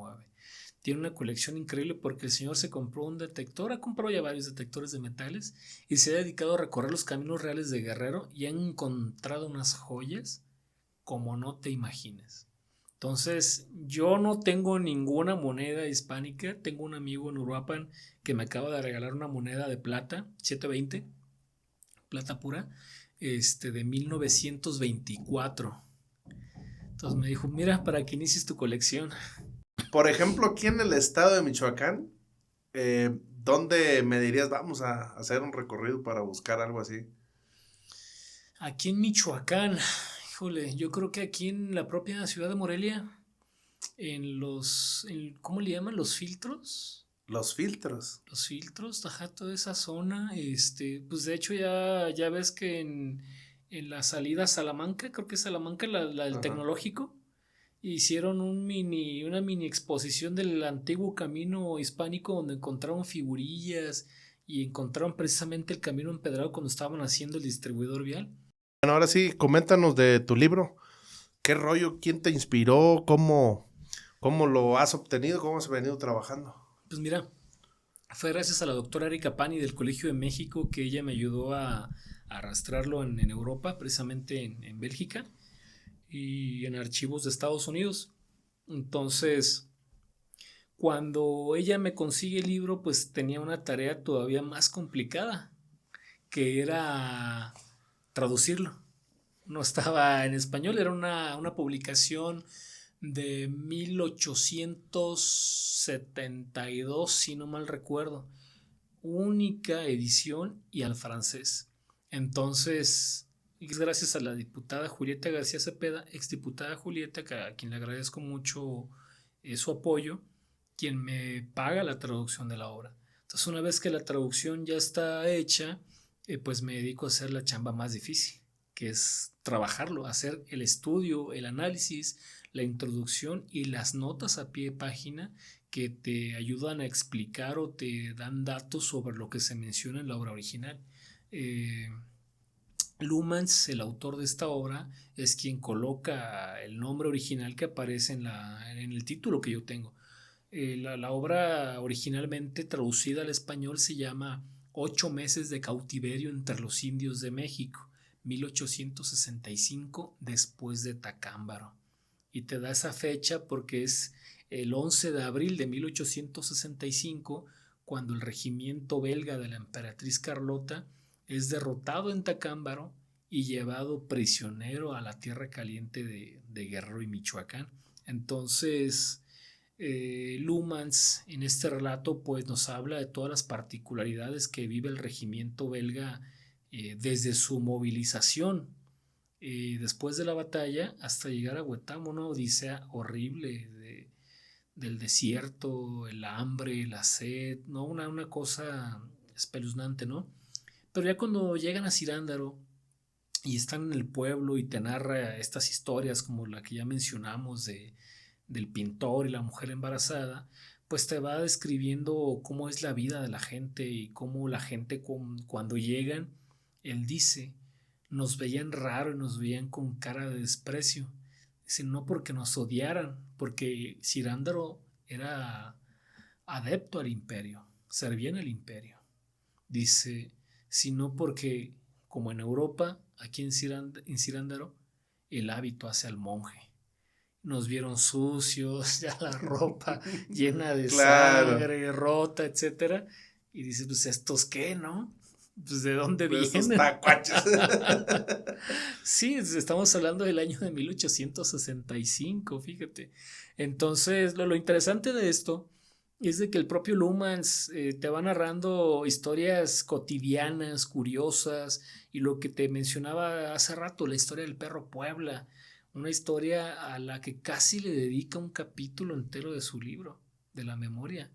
Tiene una colección increíble porque el señor se compró un detector, ha comprado ya varios detectores de metales y se ha dedicado a recorrer los caminos reales de Guerrero y ha encontrado unas joyas como no te imaginas. Entonces, yo no tengo ninguna moneda hispánica. Tengo un amigo en Uruapan que me acaba de regalar una moneda de plata, 720, plata pura, de 1924. Entonces me dijo, mira, para que inicies tu colección. Por ejemplo, aquí en el estado de Michoacán, ¿dónde me dirías, vamos a hacer un recorrido para buscar algo así? Aquí en Michoacán... Híjole, yo creo que aquí en la propia ciudad de Morelia, ¿cómo le llaman? ¿Los filtros? Los filtros. Los filtros, ajá, toda esa zona, pues de hecho ya ves que en la salida a Salamanca, creo que es Salamanca, la del tecnológico, hicieron una mini exposición del antiguo camino hispánico donde encontraron figurillas y encontraron precisamente el camino empedrado cuando estaban haciendo el distribuidor vial. Bueno, ahora sí, coméntanos de tu libro. ¿Qué rollo? ¿Quién te inspiró? ¿Cómo lo has obtenido? ¿Cómo has venido trabajando? Pues mira, fue gracias a la doctora Erika Pani del Colegio de México que ella me ayudó a arrastrarlo en Europa, precisamente en Bélgica y en archivos de Estados Unidos. Entonces, cuando ella me consigue el libro, pues tenía una tarea todavía más complicada, que era traducirlo. No estaba en español, era una publicación de 1872, si no mal recuerdo. Única edición y al francés. Entonces, gracias a la diputada Julieta García Cepeda, exdiputada Julieta, a quien le agradezco mucho su apoyo, quien me paga la traducción de la obra. Entonces, una vez que la traducción ya está hecha, pues me dedico a hacer la chamba más difícil, que es trabajarlo, hacer el estudio, el análisis, la introducción y las notas a pie de página que te ayudan a explicar o te dan datos sobre lo que se menciona en la obra original. Lumans, el autor de esta obra, es quien coloca el nombre original que aparece en el título que yo tengo. La obra originalmente traducida al español se llama 8 meses de cautiverio entre los indios de México, 1865 después de Tacámbaro. Y te da esa fecha porque es el 11 de abril de 1865 cuando el regimiento belga de la emperatriz Carlota es derrotado en Tacámbaro y llevado prisionero a la tierra caliente de Guerrero y Michoacán. Entonces, Lumans en este relato pues nos habla de todas las particularidades que vive el regimiento belga desde su movilización después de la batalla hasta llegar a Huetamo, una odisea horrible del desierto, el hambre, la sed, ¿no? Una cosa espeluznante, ¿no? Pero ya cuando llegan a Cirándaro y están en el pueblo y te narra estas historias como la que ya mencionamos del pintor y la mujer embarazada, pues te va describiendo cómo es la vida de la gente y cómo la gente cuando llegan, él dice, nos veían raro y nos veían con cara de desprecio. Dice, no porque nos odiaran, porque Cirándaro era adepto al imperio, servía en el imperio. Dice, sino porque, como en Europa, aquí en Cirándaro, el hábito hace al monje. Nos vieron sucios, ya la ropa llena de Claro. sangre, rota, etcétera. Y dices, pues, ¿estos qué, no? Pues, ¿de dónde Pues vienen? esos tacuaches. Sí, estamos hablando del año de 1865, fíjate. Entonces, lo interesante de esto es de que el propio Lumans te va narrando historias cotidianas, curiosas, y lo que te mencionaba hace rato, la historia del perro Puebla, una historia a la que casi le dedica un capítulo entero de su libro, de la memoria.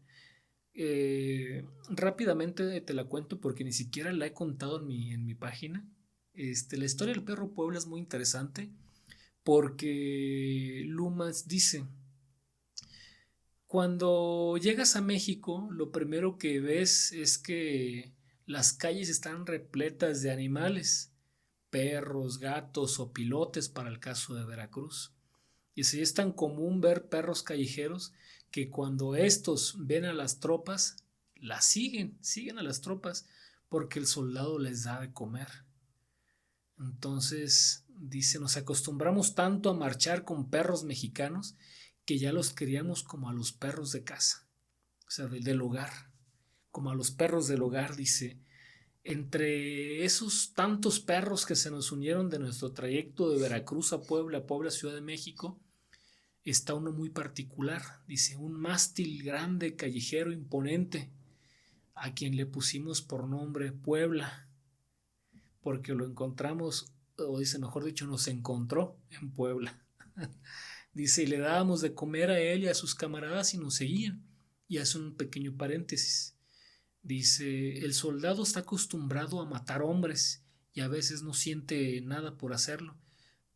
Rápidamente te la cuento porque ni siquiera la he contado en mi página. La historia del perro Puebla es muy interesante porque Lumans dice, cuando llegas a México, lo primero que ves es que las calles están repletas de animales, perros, gatos o pilotes para el caso de Veracruz. Y si es tan común ver perros callejeros que cuando estos ven a las tropas, las siguen a las tropas porque el soldado les da de comer. Entonces, dice, nos acostumbramos tanto a marchar con perros mexicanos que ya los queríamos como a los perros de casa, o sea, del hogar, como a los perros del hogar, dice. Entre esos tantos perros que se nos unieron de nuestro trayecto de Veracruz a Puebla, Ciudad de México, está uno muy particular, dice, un mástil grande, callejero, imponente, a quien le pusimos por nombre Puebla, porque lo encontramos, o dice, mejor dicho, nos encontró en Puebla. Dice, y le dábamos de comer a él y a sus camaradas y nos seguían. Y hace un pequeño paréntesis. Dice, el soldado está acostumbrado a matar hombres y a veces no siente nada por hacerlo,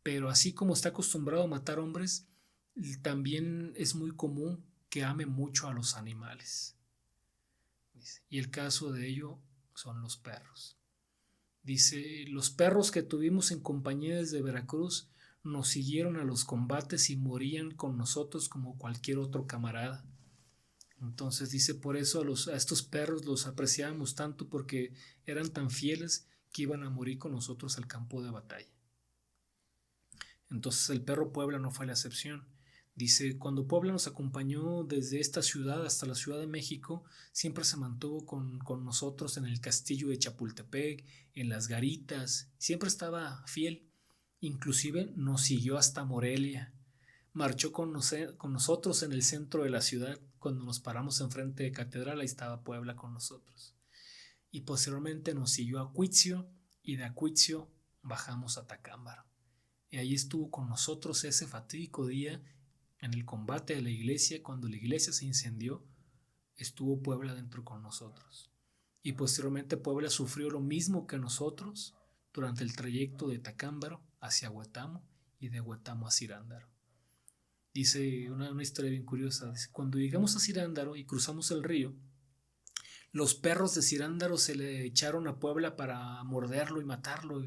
pero así como está acostumbrado a matar hombres, también es muy común que ame mucho a los animales. Dice, y el caso de ello son los perros. Dice, los perros que tuvimos en compañía desde Veracruz nos siguieron a los combates y morían con nosotros como cualquier otro camarada. Entonces dice, por eso a estos perros los apreciábamos tanto porque eran tan fieles que iban a morir con nosotros al campo de batalla. Entonces el perro Puebla no fue la excepción. Dice, cuando Puebla nos acompañó desde esta ciudad hasta la Ciudad de México, siempre se mantuvo con nosotros en el castillo de Chapultepec, en las garitas, siempre estaba fiel. Inclusive nos siguió hasta Morelia. Marchó con nosotros en el centro de la ciudad. Cuando nos paramos enfrente de Catedral, ahí estaba Puebla con nosotros. Y posteriormente nos siguió a Acuitzio y de Acuitzio bajamos a Tacámbaro. Y ahí estuvo con nosotros ese fatídico día en el combate de la iglesia. Cuando la iglesia se incendió, estuvo Puebla dentro con nosotros. Y posteriormente Puebla sufrió lo mismo que nosotros durante el trayecto de Tacámbaro hacia Huetamo y de Huetamo a Cirándaro. Dice una historia bien curiosa. Dice, cuando llegamos a Cirándaro y cruzamos el río, los perros de Cirándaro se le echaron a Puebla para morderlo y matarlo.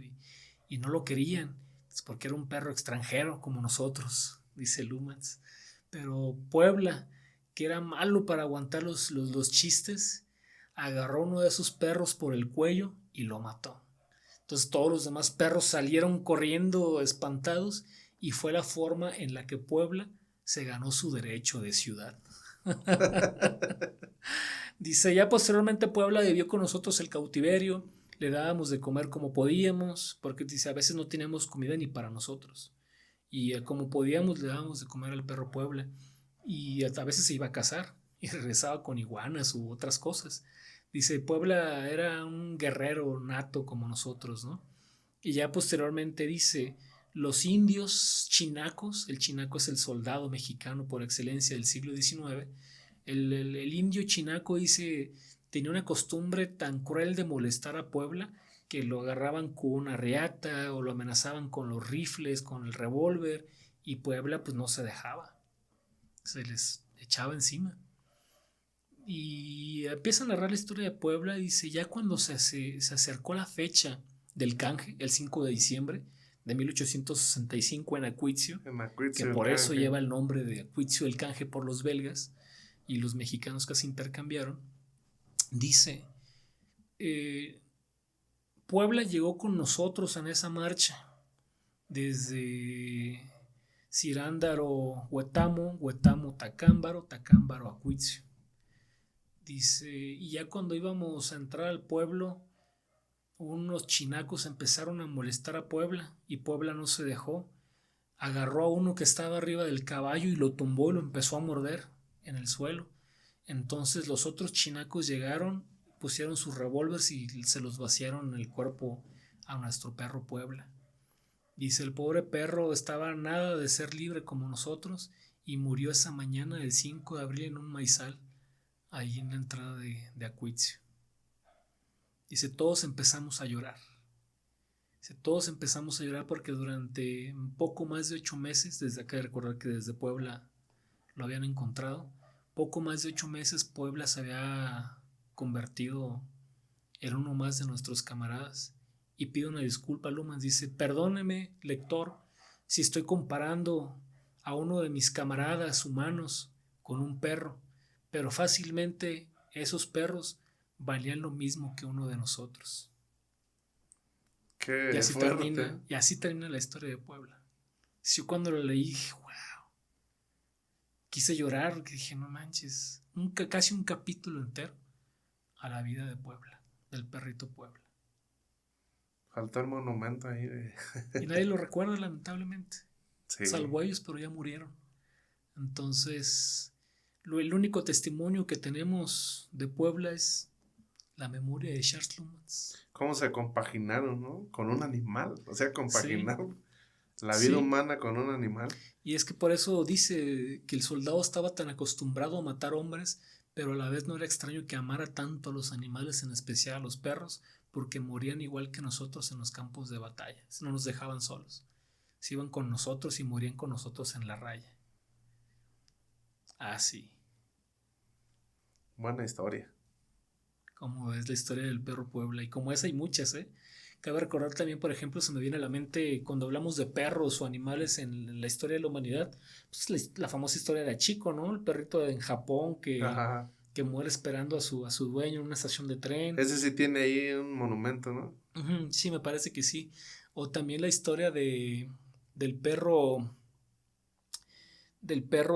y no lo querían, es porque era un perro extranjero como nosotros, dice Lumans. Pero Puebla, que era malo para aguantar los chistes, agarró uno de sus perros por el cuello y lo mató. Entonces todos los demás perros salieron corriendo espantados y fue la forma en la que Puebla se ganó su derecho de ciudad. Dice, ya posteriormente Puebla vivió con nosotros el cautiverio, le dábamos de comer como podíamos, porque dice, a veces no teníamos comida ni para nosotros. Y como podíamos le dábamos de comer al perro Puebla. Y a veces se iba a cazar y regresaba con iguanas u otras cosas. Dice, Puebla era un guerrero nato como nosotros, ¿no? Y ya posteriormente dice, los indios chinacos, el chinaco es el soldado mexicano por excelencia del siglo XIX, el indio chinaco dice, tenía una costumbre tan cruel de molestar a Puebla que lo agarraban con una reata o lo amenazaban con los rifles, con el revólver, y Puebla pues no se dejaba, se les echaba encima. Y empieza a narrar la historia de Puebla y dice, ya cuando se acercó la fecha del canje, el 5 de diciembre de 1865 en Acuitzio, que por eso lleva el nombre de Acuitzio el canje por los belgas y los mexicanos que se intercambiaron, dice, Puebla llegó con nosotros en esa marcha desde Cirándaro, Huetamo, Huetamo, Tacámbaro, Tacámbaro, Acuitzio. Dice, y ya cuando íbamos a entrar al pueblo, unos chinacos empezaron a molestar a Puebla y Puebla no se dejó. Agarró a uno que estaba arriba del caballo y lo tumbó y lo empezó a morder en el suelo. Entonces los otros chinacos llegaron, pusieron sus revólveres y se los vaciaron en el cuerpo a nuestro perro Puebla. Dice, el pobre perro estaba a nada de ser libre como nosotros y murió esa mañana del 5 de abril en un maizal, ahí en la entrada de Acuitzio. Dice, todos empezamos a llorar. Dice, todos empezamos a llorar porque durante un poco más de 8 meses, desde acá, recordar que desde Puebla lo habían encontrado, poco más de 8 meses Puebla se había convertido en uno más de nuestros camaradas. Y pide una disculpa a Lumans, dice, perdóneme, lector, si estoy comparando a uno de mis camaradas humanos con un perro, pero fácilmente esos perros valían lo mismo que uno de nosotros. Qué y así fuerte. Y así termina la historia de Puebla. Yo cuando lo leí dije, wow, quise llorar, porque dije, no manches, casi un capítulo entero a la vida de Puebla, del perrito Puebla. Faltó el monumento ahí de... Y nadie lo recuerda, lamentablemente. Sí. Salvo ellos, pero ya murieron. Entonces, el único testimonio que tenemos de Puebla es la memoria de Charles Lumans. ¿Cómo se compaginaron, no? Con un animal. O sea, compaginaron la vida Sí. humana con un animal. Y es que por eso dice que el soldado estaba tan acostumbrado a matar hombres, pero a la vez no era extraño que amara tanto a los animales, en especial a los perros, porque morían igual que nosotros en los campos de batalla. No nos dejaban solos. Se iban con nosotros y morían con nosotros en la raya. Ah, sí. Buena historia. Como es la historia del perro Puebla. Y como esa hay muchas, ¿eh? Cabe recordar también, por ejemplo, se me viene a la mente cuando hablamos de perros o animales en la historia de la humanidad, pues la famosa historia de Chico, ¿no? El perrito en Japón que muere esperando a su dueño en una estación de tren. Ese sí tiene ahí un monumento, ¿no? Sí, me parece que sí. O también la historia del perro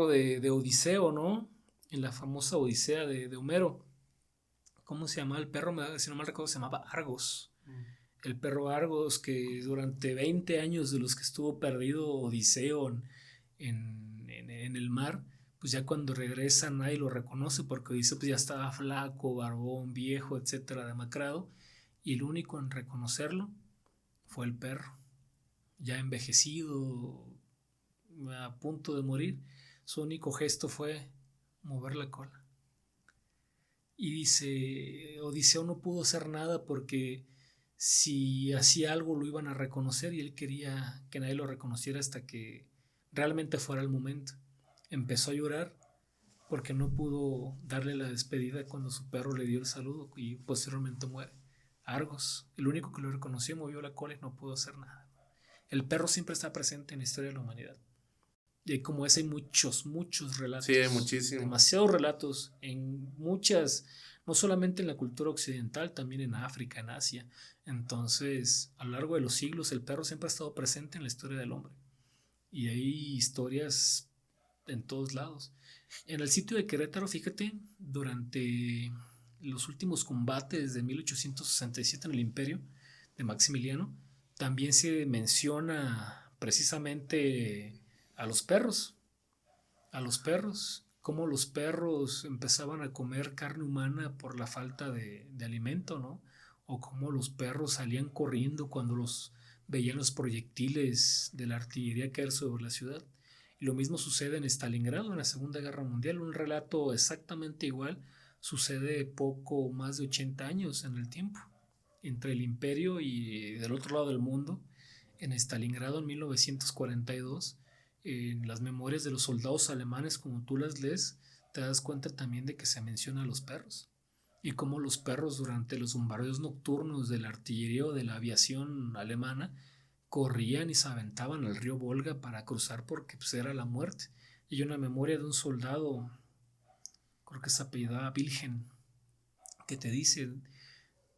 de Odiseo, ¿no? En la famosa Odisea de Homero. ¿Cómo se llamaba el perro? Si no mal recuerdo, se llamaba Argos. El perro Argos, que durante 20 años de los que estuvo perdido Odiseo en el mar, pues ya cuando regresa nadie lo reconoce porque Odiseo pues ya estaba flaco, barbón, viejo, etcétera, demacrado, y el único en reconocerlo fue el perro, ya envejecido, a punto de morir. Su único gesto fue mover la cola. Y dice, Odiseo no pudo hacer nada porque si hacía algo lo iban a reconocer y él quería que nadie lo reconociera hasta que realmente fuera el momento. Empezó a llorar porque no pudo darle la despedida cuando su perro le dio el saludo y posteriormente muere Argos. El único que lo reconoció movió la cola y no pudo hacer nada. El perro siempre está presente en la historia de la humanidad. Y como ese hay muchos relatos. Sí, hay muchísimos. Demasiados relatos en muchas, no solamente en la cultura occidental, también en África, en Asia. Entonces, a lo largo de los siglos, el perro siempre ha estado presente en la historia del hombre. Y hay historias en todos lados. En el sitio de Querétaro, fíjate, durante los últimos combates de 1867 en el Imperio de Maximiliano, también se menciona precisamente a los perros, cómo los perros empezaban a comer carne humana por la falta de alimento, ¿no? O cómo los perros salían corriendo cuando los veían los proyectiles de la artillería caer sobre la ciudad. Y lo mismo sucede en Stalingrado en la Segunda Guerra Mundial, un relato exactamente igual sucede poco más de 80 años en el tiempo, entre el imperio y del otro lado del mundo, en Stalingrado en 1942, en las memorias de los soldados alemanes, como tú las lees, te das cuenta también de que se menciona a los perros y cómo los perros durante los bombardeos nocturnos de la artillería o de la aviación alemana corrían y se aventaban al río Volga para cruzar porque pues, era la muerte. Y hay una memoria de un soldado, creo que se apellidaba Wilhelm, que te dice,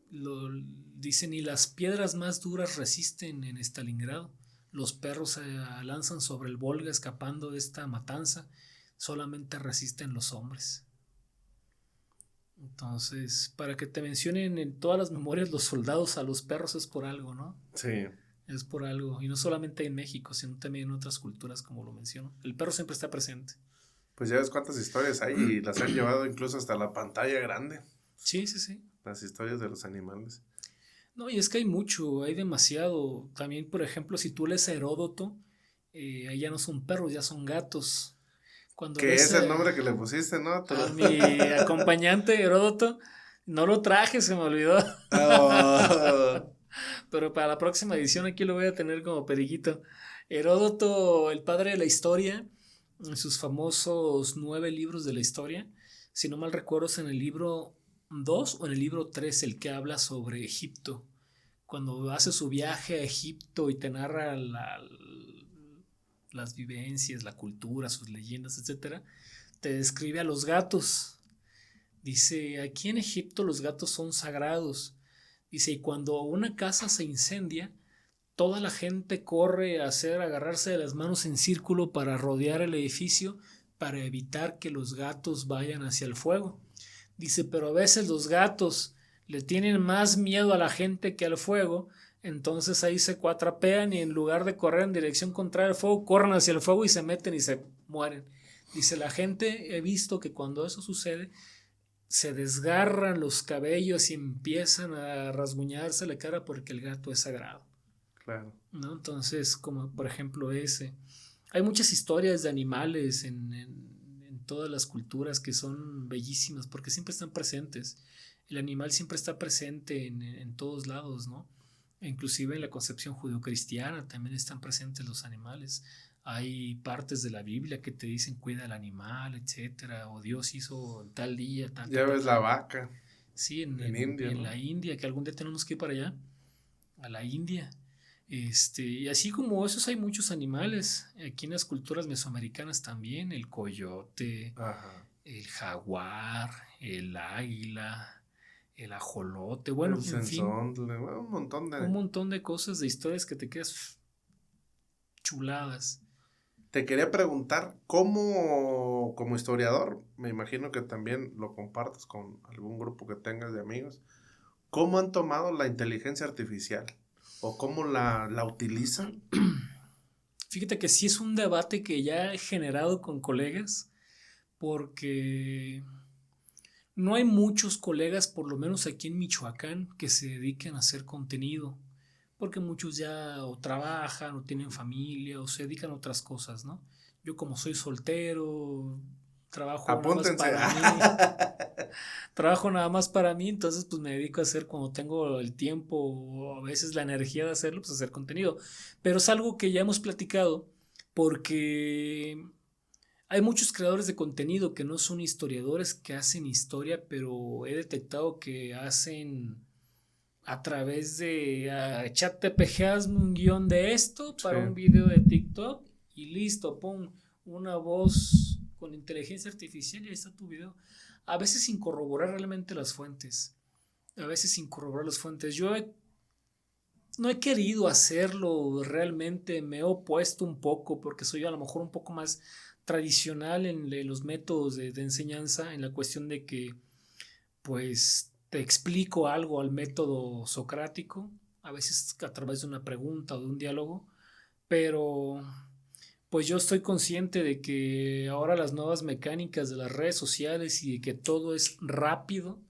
dice, ni las piedras más duras resisten en Stalingrado. Los perros se lanzan sobre el Volga escapando de esta matanza, solamente resisten los hombres. Entonces, para que te mencionen en todas las memorias los soldados a los perros es por algo, ¿no? Sí. Es por algo, y no solamente en México, sino también en otras culturas, como lo menciono. El perro siempre está presente. Pues ya ves cuántas historias hay y las han llevado incluso hasta la pantalla grande. Sí, sí, sí. Las historias de los animales. No, y es que hay mucho, hay demasiado. También, por ejemplo, si tú lees a Heródoto, ahí ya no son perros, ya son gatos. Cuando que ves es el nombre que le pusiste, ¿no? a mi acompañante Heródoto, no lo traje, se me olvidó. Oh. Pero para la próxima edición aquí lo voy a tener como periguito. Heródoto, el padre de la historia, en sus famosos 9 libros de la historia, si no mal recuerdo es en el libro 2 o en el libro 3 el que habla sobre Egipto. Cuando hace su viaje a Egipto y te narra las vivencias, la cultura, sus leyendas, etc., te describe a los gatos. Dice, aquí en Egipto los gatos son sagrados. Dice, y cuando una casa se incendia, toda la gente corre a agarrarse de las manos en círculo para rodear el edificio para evitar que los gatos vayan hacia el fuego. Dice, pero a veces los gatos le tienen más miedo a la gente que al fuego, entonces ahí se cuatrapean y en lugar de correr en dirección contraria al fuego, corren hacia el fuego y se meten y se mueren. Dice, la gente, he visto que cuando eso sucede, se desgarran los cabellos y empiezan a rasguñarse la cara porque el gato es sagrado. Claro. ¿No? Entonces, como por ejemplo ese. Hay muchas historias de animales en todas las culturas que son bellísimas porque siempre están presentes. El animal siempre está presente en todos lados, ¿no? Inclusive en la concepción judeocristiana también están presentes los animales. Hay partes de la Biblia que te dicen cuida al animal, etcétera, o Dios hizo tal día, tal. Ya ves la vaca. Sí, en India, en ¿no? la India, que algún día tenemos que ir para allá, a la India. Y así como esos hay muchos animales. Aquí en las culturas mesoamericanas también, el coyote, Ajá. el jaguar, el águila, el ajolote, bueno, El en fin, sensontle, bueno, un montón de cosas, de historias que te quedas chuladas. Te quería preguntar, ¿cómo, como historiador, me imagino que también lo compartas con algún grupo que tengas de amigos, cómo han tomado la inteligencia artificial? ¿O cómo la utilizan? Fíjate que sí es un debate que ya he generado con colegas, porque no hay muchos colegas, por lo menos aquí en Michoacán, que se dediquen a hacer contenido, porque muchos ya o trabajan o tienen familia o se dedican a otras cosas, ¿no? Yo como soy soltero, trabajo nada más Apúntense. para mí. Trabajo nada más para mí, entonces pues me dedico a hacer cuando tengo el tiempo o a veces la energía de hacerlo, pues hacer contenido. Pero es algo que ya hemos platicado porque hay muchos creadores de contenido que no son historiadores, que hacen historia, pero he detectado que hacen a través de ChatGPT, hazme un guión de esto para Sí. un video de TikTok y listo, pum, una voz con inteligencia artificial y ahí está tu video. A veces sin corroborar realmente las fuentes. A veces sin corroborar las fuentes. No he querido hacerlo realmente, me he opuesto un poco porque soy a lo mejor un poco más tradicional en los métodos de enseñanza, en la cuestión de que pues te explico algo al método socrático, a veces a través de una pregunta o de un diálogo, pero pues yo estoy consciente de que ahora las nuevas mecánicas de las redes sociales y de que todo es rápido,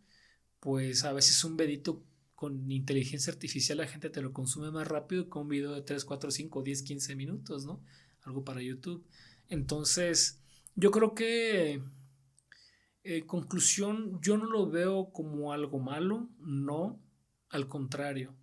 pues a veces un videito con inteligencia artificial la gente te lo consume más rápido que un video de 3 4 5 10 15 minutos, ¿no? Algo para YouTube. Entonces, yo creo que conclusión, yo no lo veo como algo malo, no, al contrario.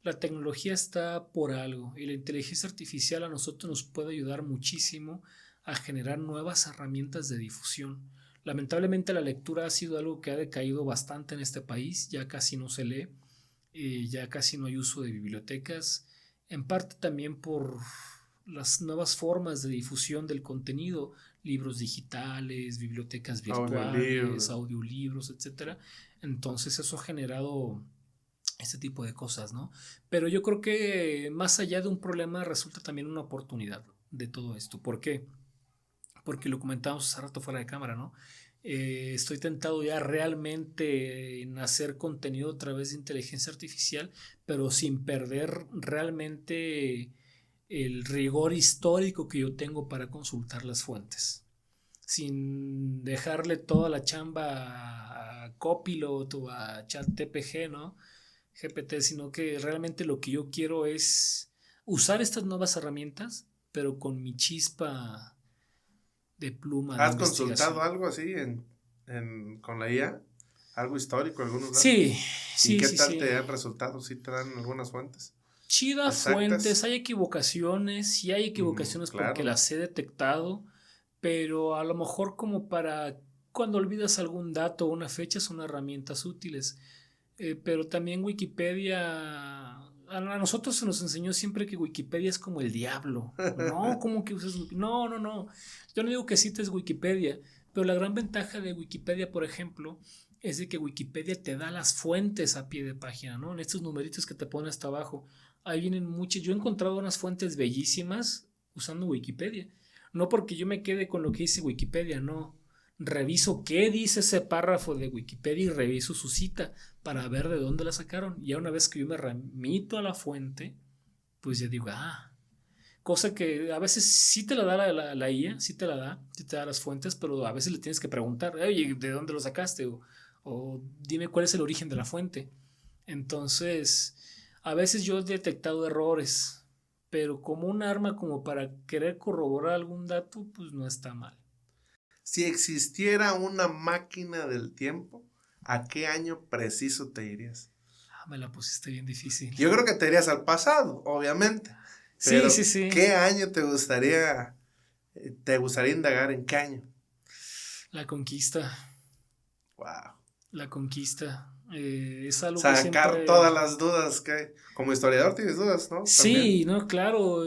La tecnología está por algo y la inteligencia artificial a nosotros nos puede ayudar muchísimo a generar nuevas herramientas de difusión. Lamentablemente la lectura ha sido algo que ha decaído bastante en este país, ya casi no se lee, ya casi no hay uso de bibliotecas, en parte también por las nuevas formas de difusión del contenido, libros digitales, bibliotecas virtuales, audiolibros, etcétera. Entonces eso ha generado este tipo de cosas, ¿no? Pero yo creo que más allá de un problema resulta también una oportunidad de todo esto. ¿Por qué? Porque lo comentábamos hace rato fuera de cámara, ¿no? Estoy tentado ya realmente en hacer contenido a través de inteligencia artificial, pero sin perder realmente el rigor histórico que yo tengo para consultar las fuentes. Sin dejarle toda la chamba a Copilot o a ChatGPT, ¿no? GPT, sino que realmente lo que yo quiero es usar estas nuevas herramientas, pero con mi chispa de pluma de ¿Has investigación. consultado algo así con la IA? ¿Algo histórico, algunos datos? Sí, ¿Y qué sí, tal sí. te han resultado? ¿Sí te dan algunas fuentes? Chidas ¿Exactas? fuentes, hay equivocaciones, sí hay equivocaciones Claro. porque las he detectado, pero a lo mejor como para cuando olvidas algún dato o una fecha son herramientas útiles. Pero también Wikipedia, a nosotros se nos enseñó siempre que Wikipedia es como el diablo. No, ¿cómo que usas Wikipedia? No, no, no. Yo no digo que cites Wikipedia, pero la gran ventaja de Wikipedia, por ejemplo, es de que Wikipedia te da las fuentes a pie de página, ¿no? En estos numeritos que te pone hasta abajo. Ahí vienen muchas. Yo he encontrado unas fuentes bellísimas usando Wikipedia. No porque yo me quede con lo que dice Wikipedia, no. Reviso qué dice ese párrafo de Wikipedia y reviso su cita para ver de dónde la sacaron. Y ya una vez que yo me remito a la fuente, pues ya digo, cosa que a veces sí te la da la IA, sí te la da, sí te da las fuentes, pero a veces le tienes que preguntar, oye, ¿de dónde lo sacaste? O dime cuál es el origen de la fuente. Entonces, a veces yo he detectado errores, pero como un arma como para querer corroborar algún dato, pues no está mal. Si existiera una máquina del tiempo, ¿a qué año preciso te irías? Me la pusiste bien difícil. Yo creo que te irías al pasado, obviamente. Pero Sí, sí, sí. ¿qué año te gustaría indagar? ¿En qué año? La conquista. Wow. La conquista. Es algo Sacar que siempre... todas las dudas que hay. Como historiador tienes dudas, ¿no? Sí, no, claro,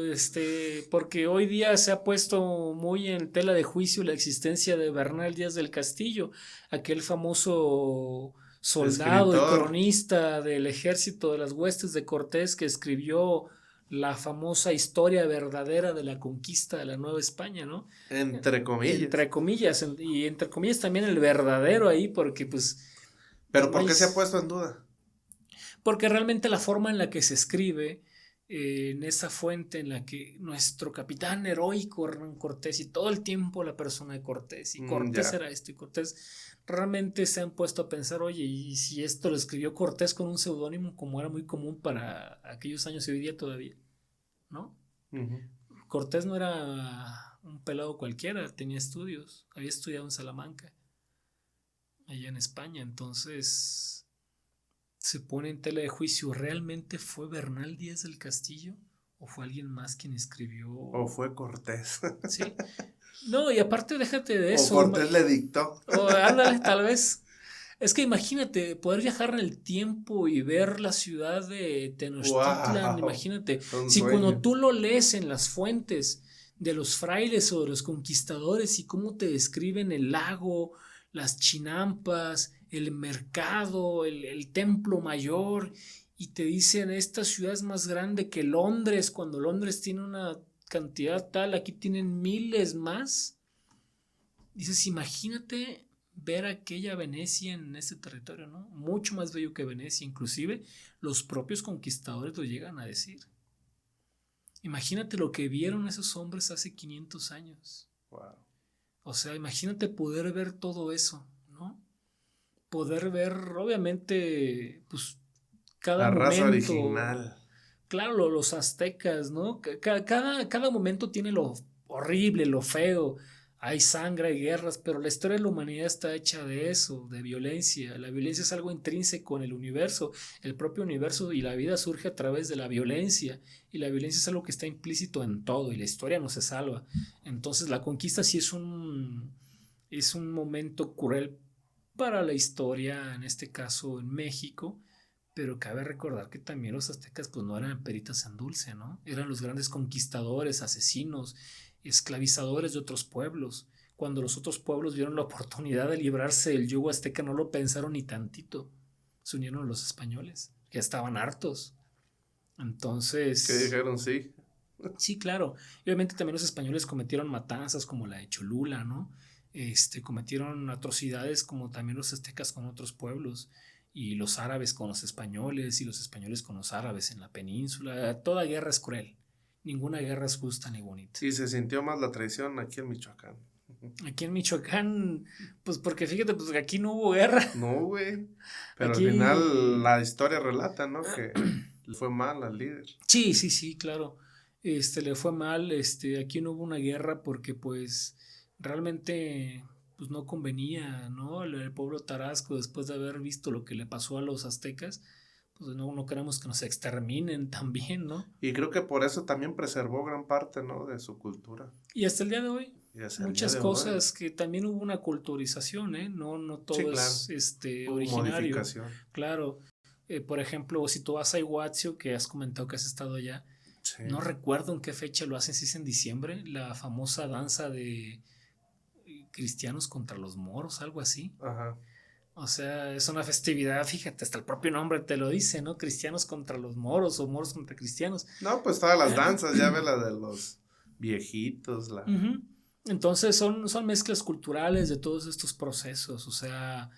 porque hoy día se ha puesto muy en tela de juicio la existencia de Bernal Díaz del Castillo, aquel famoso soldado y cronista del ejército de las huestes de Cortés que escribió la famosa historia verdadera de la conquista de la Nueva España, ¿no? Entre comillas. Entre comillas, y entre comillas también el verdadero ahí, porque pues... ¿Pero por qué se ha puesto en duda? Porque realmente la forma en la que se escribe en esa fuente en la que nuestro capitán heroico Hernán Cortés y todo el tiempo la persona de Cortés y Cortés era esto y Cortés realmente se han puesto a pensar, oye, y si esto lo escribió Cortés con un seudónimo como era muy común para aquellos años y hoy día todavía, ¿no? Cortés no era un pelado cualquiera, tenía estudios, había estudiado en Salamanca, allá en España, entonces se pone en tela de juicio, ¿realmente fue Bernal Díaz del Castillo? ¿O fue alguien más quien escribió? ¿O fue Cortés? Sí. No, y aparte déjate de eso. ¿O Cortés le dictó? O ándale, tal vez. Es que imagínate, poder viajar en el tiempo y ver la ciudad de Tenochtitlan, Wow, imagínate. un Si cuando sueño. tú lo lees en las fuentes de los frailes o de los conquistadores y cómo te describen el lago, las chinampas, el mercado, el templo mayor, y te dicen, esta ciudad es más grande que Londres, cuando Londres tiene una cantidad tal, aquí tienen miles más. Dices, imagínate ver aquella Venecia en ese territorio, ¿no? Mucho más bello que Venecia, inclusive los propios conquistadores lo llegan a decir. Imagínate lo que vieron esos hombres hace 500 años. Wow. O sea, imagínate poder ver todo eso, ¿no? Poder ver, obviamente, pues cada La raza momento. original. Claro, los aztecas, ¿no? Cada momento tiene lo horrible, lo feo. Hay sangre, hay guerras, pero la historia de la humanidad está hecha de eso, de violencia. La violencia es algo intrínseco en el universo. El propio universo y la vida surge a través de la violencia. Y la violencia es algo que está implícito en todo y la historia no se salva. Entonces la conquista sí es un momento cruel para la historia, en este caso en México. Pero cabe recordar que también los aztecas pues no eran peritas en dulce, ¿no? Eran los grandes conquistadores, asesinos, esclavizadores de otros pueblos. Cuando los otros pueblos vieron la oportunidad de librarse del yugo azteca no lo pensaron ni tantito. Se unieron a los españoles, que estaban hartos. Que Entonces, dijeron sí. sí, claro. Y obviamente también los españoles cometieron matanzas como la de Cholula, ¿no? Cometieron atrocidades como también los aztecas con otros pueblos y los árabes con los españoles y los españoles con los árabes en la península. Toda guerra es cruel. Ninguna guerra es justa ni bonita. Y se sintió más la traición aquí en Michoacán. Aquí en Michoacán, pues porque fíjate, pues aquí no hubo guerra. No, güey. Pero Aquí... al final la historia relata, ¿no? Que le fue mal al líder. Sí, sí, sí, claro. Le fue mal, aquí no hubo una guerra porque pues realmente pues no convenía, ¿no? El pueblo tarasco, después de haber visto lo que le pasó a los aztecas, pues no queremos que nos exterminen también, ¿no? Y creo que por eso también preservó gran parte, ¿no? De su cultura. Y hasta el día de hoy, Y hasta el día muchas de cosas hoy. que también hubo una culturización, ¿eh? No Sí, todo claro. es Hubo originario. modificación. Claro, por ejemplo, si tú vas a Iguazio, que has comentado que has estado allá, Sí. no recuerdo en qué fecha lo hacen, si es en diciembre, la famosa danza de cristianos contra los moros, algo así. Ajá. O sea, es una festividad, fíjate, hasta el propio nombre te lo dice, ¿no? Cristianos contra los moros o moros contra cristianos. No, pues todas las danzas, ya ve la de los viejitos, la... Uh-huh. Entonces son mezclas culturales de todos estos procesos, o sea,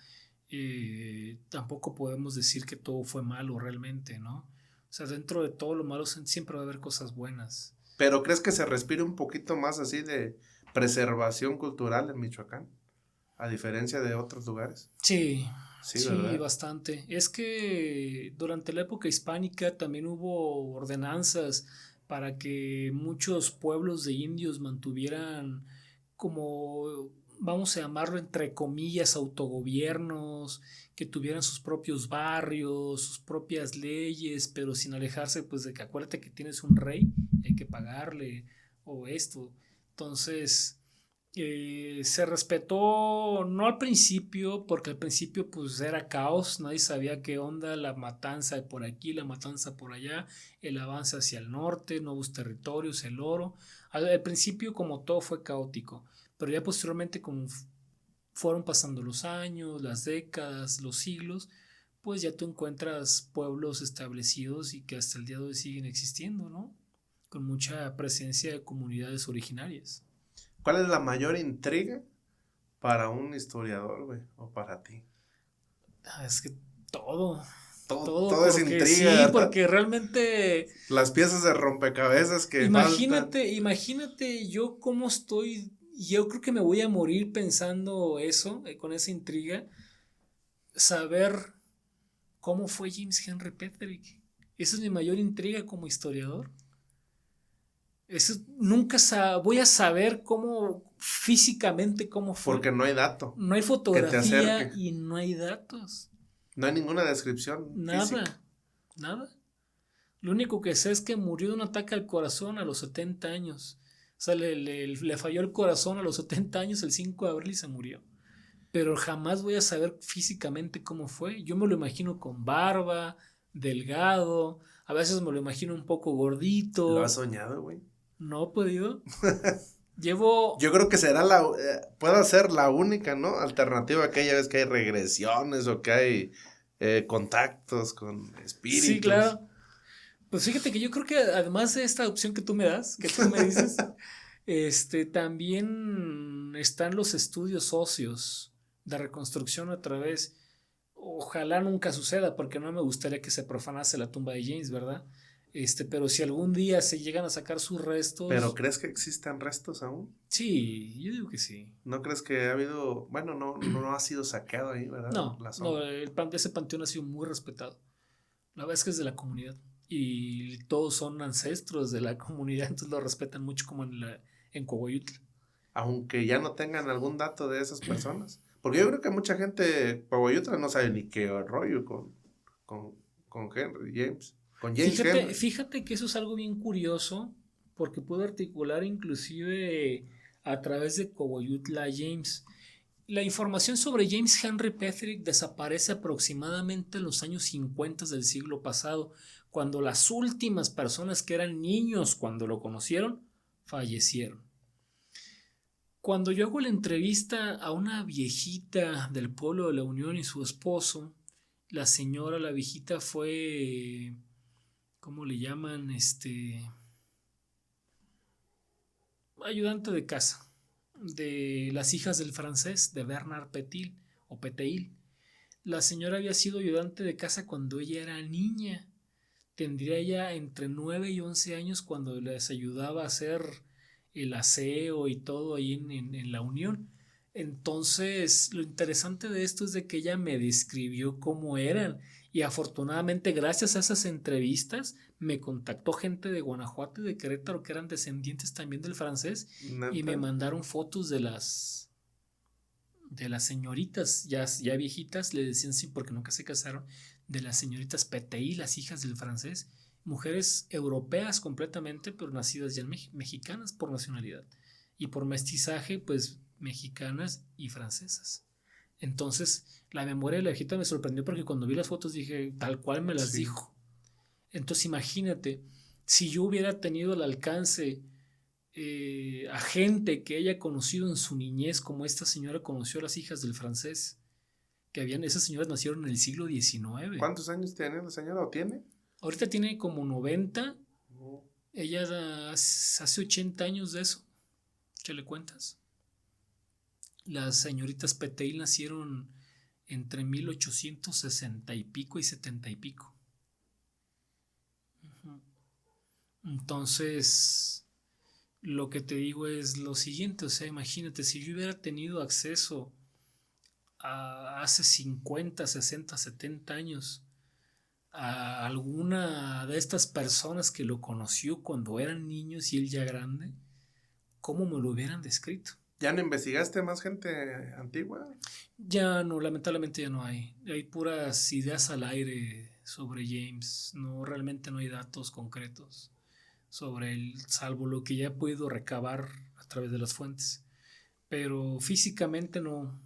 tampoco podemos decir que todo fue malo realmente, ¿no? O sea, dentro de todo lo malo siempre va a haber cosas buenas. ¿Pero crees que se respire un poquito más así de preservación cultural en Michoacán? A diferencia de otros lugares. Sí, Sí, sí, ¿verdad? bastante. Es que durante la época hispánica también hubo ordenanzas para que muchos pueblos de indios mantuvieran como, vamos a llamarlo entre comillas, autogobiernos, que tuvieran sus propios barrios, sus propias leyes, pero sin alejarse pues de que acuérdate que tienes un rey, hay que pagarle o esto. Entonces se respetó, no al principio, porque al principio pues era caos, nadie sabía qué onda, la matanza por aquí, la matanza por allá, el avance hacia el norte, nuevos territorios, el oro. Al principio como todo fue caótico, pero ya posteriormente como fueron pasando los años, las décadas, los siglos, pues ya tú encuentras pueblos establecidos y que hasta el día de hoy siguen existiendo, ¿no? Con mucha presencia de comunidades originarias. ¿Cuál es la mayor intriga para un historiador, güey? O para ti. Es que todo Todo es porque intriga, sí, ¿verdad? porque realmente Las piezas de rompecabezas que faltan. imagínate yo cómo estoy, yo creo que me voy a morir pensando eso, con esa intriga, saber cómo fue James Henry Petherick. Esa es mi mayor intriga como historiador. Nunca voy a saber cómo físicamente cómo fue. Porque no hay dato. No hay Que te fotografía acerque. y no hay datos. No hay ninguna descripción física. Nada. Lo único que sé es que murió de un ataque al corazón a los 70 años. O sea, le falló el corazón a los 70 años el 5 de abril y se murió. pero jamás voy a saber físicamente cómo fue. Yo me lo imagino con barba, delgado, a veces me lo imagino un poco gordito. ¿Lo has soñado, güey? No he podido. Llevo... Yo creo que puede ser la única, ¿no? Alternativa aquella vez que hay regresiones o que hay contactos con espíritus. Sí, claro. Pues fíjate que yo creo que además de esta opción que tú me das, que tú me dices, también están los estudios óseos de reconstrucción a través. Ojalá nunca suceda, porque no me gustaría que se profanase la tumba de James, ¿verdad? Pero si algún día se llegan a sacar sus restos. ¿Pero crees que existan restos aún? Sí, yo digo que sí. ¿No crees que ha habido, bueno, no ha sido saqueado ahí, ¿verdad? No, ese panteón ha sido muy respetado. La verdad es que es de la comunidad y todos son ancestros de la comunidad, entonces lo respetan mucho como en Coahuayutl. Aunque ya no tengan algún dato de esas personas. Porque yo creo que mucha gente Coahuayutla no sabe ni qué rollo con Henry James. Con James Henry. Fíjate que eso es algo bien curioso, porque puedo articular inclusive a través de Coahuayutla James. La información sobre James Henry Petherick desaparece aproximadamente en los años 50 del siglo pasado, cuando las últimas personas que eran niños cuando lo conocieron fallecieron. Cuando yo hago la entrevista a una viejita del pueblo de la Unión y su esposo, la viejita fue, ¿cómo le llaman? Ayudante de casa de las hijas del francés, de Bernard Petil o Peteil. La señora había sido ayudante de casa cuando ella era niña. Tendría ya entre 9 y 11 años cuando les ayudaba a hacer el aseo y todo ahí en la Unión. Entonces, lo interesante de esto es de que ella me describió cómo eran. Y afortunadamente, gracias a esas entrevistas, me contactó gente de Guanajuato y de Querétaro que eran descendientes también del francés. ¿Neta? Y me mandaron fotos de las señoritas ya viejitas, le decían sí porque nunca se casaron, de las señoritas Peteí, las hijas del francés, mujeres europeas completamente, pero nacidas ya mexicanas por nacionalidad y por mestizaje, pues mexicanas y francesas. Entonces, la memoria de la viejita me sorprendió porque cuando vi las fotos dije, tal cual me las dijo. Entonces, imagínate, si yo hubiera tenido el alcance a gente que haya conocido en su niñez, como esta señora conoció a las hijas del francés, esas señoras nacieron en el siglo XIX. ¿Cuántos años tiene la señora o tiene? Ahorita tiene como 90. Ella hace 80 años de eso. ¿Qué le cuentas? Las señoritas Peteil nacieron entre 1860 y pico y 70 y pico. Entonces, lo que te digo es lo siguiente, o sea, imagínate, si yo hubiera tenido acceso a hace 50, 60, 70 años a alguna de estas personas que lo conoció cuando eran niños y él ya grande, ¿cómo me lo hubieran descrito? ¿Ya no investigaste más gente antigua? Ya no, lamentablemente ya no hay. Hay puras ideas al aire sobre James. No, realmente no hay datos concretos sobre él, salvo lo que ya he podido recabar a través de las fuentes. Pero físicamente no.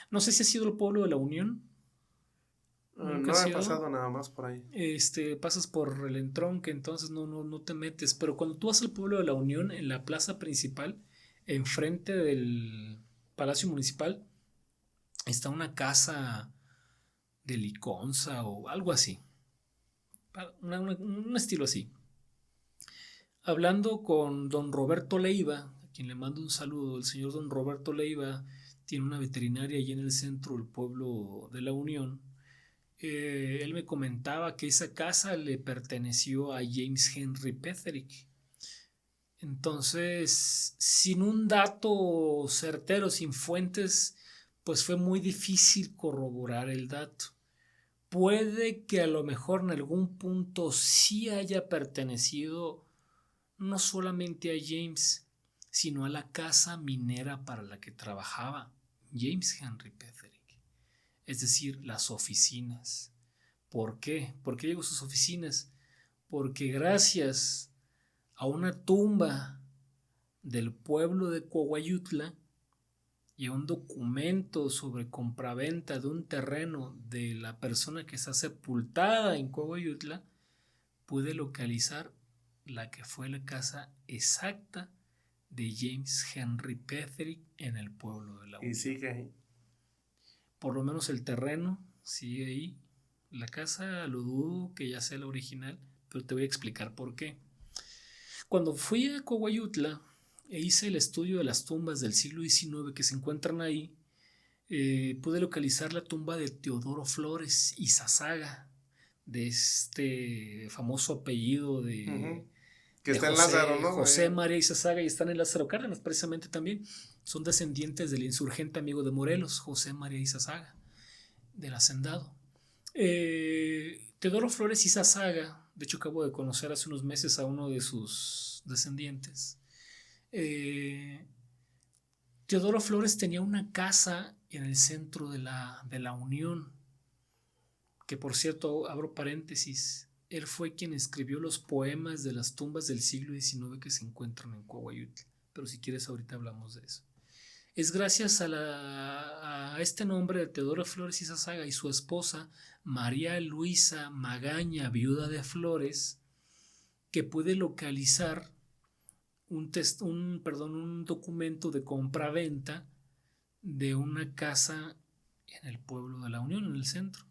No sé si ha sido el pueblo de la Unión. No he pasado nada más por ahí. Pasas por el entronque, entonces no te metes. Pero cuando tú vas al pueblo de la Unión, en la plaza principal, enfrente del Palacio Municipal, está una de liconza o algo así. Un estilo así. Hablando con don Roberto Leiva, a quien le mando un saludo, el señor don Roberto Leiva tiene una veterinaria allí en el centro del pueblo de la Unión. Él me comentaba que esa casa le perteneció a James Henry Petherick. Entonces, sin un dato certero, sin fuentes, pues fue muy difícil corroborar el dato. Puede que a lo mejor en algún punto sí haya pertenecido no solamente a James, sino a la casa minera para la que trabajaba James Henry Petherick. Es decir, las oficinas. ¿Por qué? ¿Por qué llegó a sus oficinas? Porque gracias a una tumba del pueblo de Coahuayutla y a un documento sobre compraventa de un terreno de la persona que está sepultada en Coahuayutla, pude localizar la que fue la casa exacta de James Henry Petherick en el pueblo de la Unión. Y sigue ahí. Por lo menos el terreno sigue ahí. La casa lo dudo que ya sea la original, pero te voy a explicar por qué. Cuando fui a Coahuayutla e hice el estudio de las tumbas del siglo XIX que se encuentran ahí, pude localizar la tumba de Teodoro Flores Izazaga, de este famoso apellido de, que de está José, en Lázaro, ¿no? José María Izazaga, y están en Lázaro Cárdenas precisamente también. Son descendientes del insurgente amigo de Morelos, José María Izazaga, del hacendado. Teodoro Flores Izazaga, de hecho acabo de conocer hace unos meses a uno de sus descendientes. Teodoro Flores tenía una casa en el centro de la Unión, que por cierto, abro paréntesis, él fue quien escribió los poemas de las tumbas del siglo XIX que se encuentran en Coahuayutla, pero si quieres ahorita hablamos de eso. Es gracias a este nombre de Teodoro Flores Izazaga y su esposa María Luisa Magaña, viuda de Flores, que pude localizar un documento de compra-venta de una casa en el pueblo de la Unión, en el centro.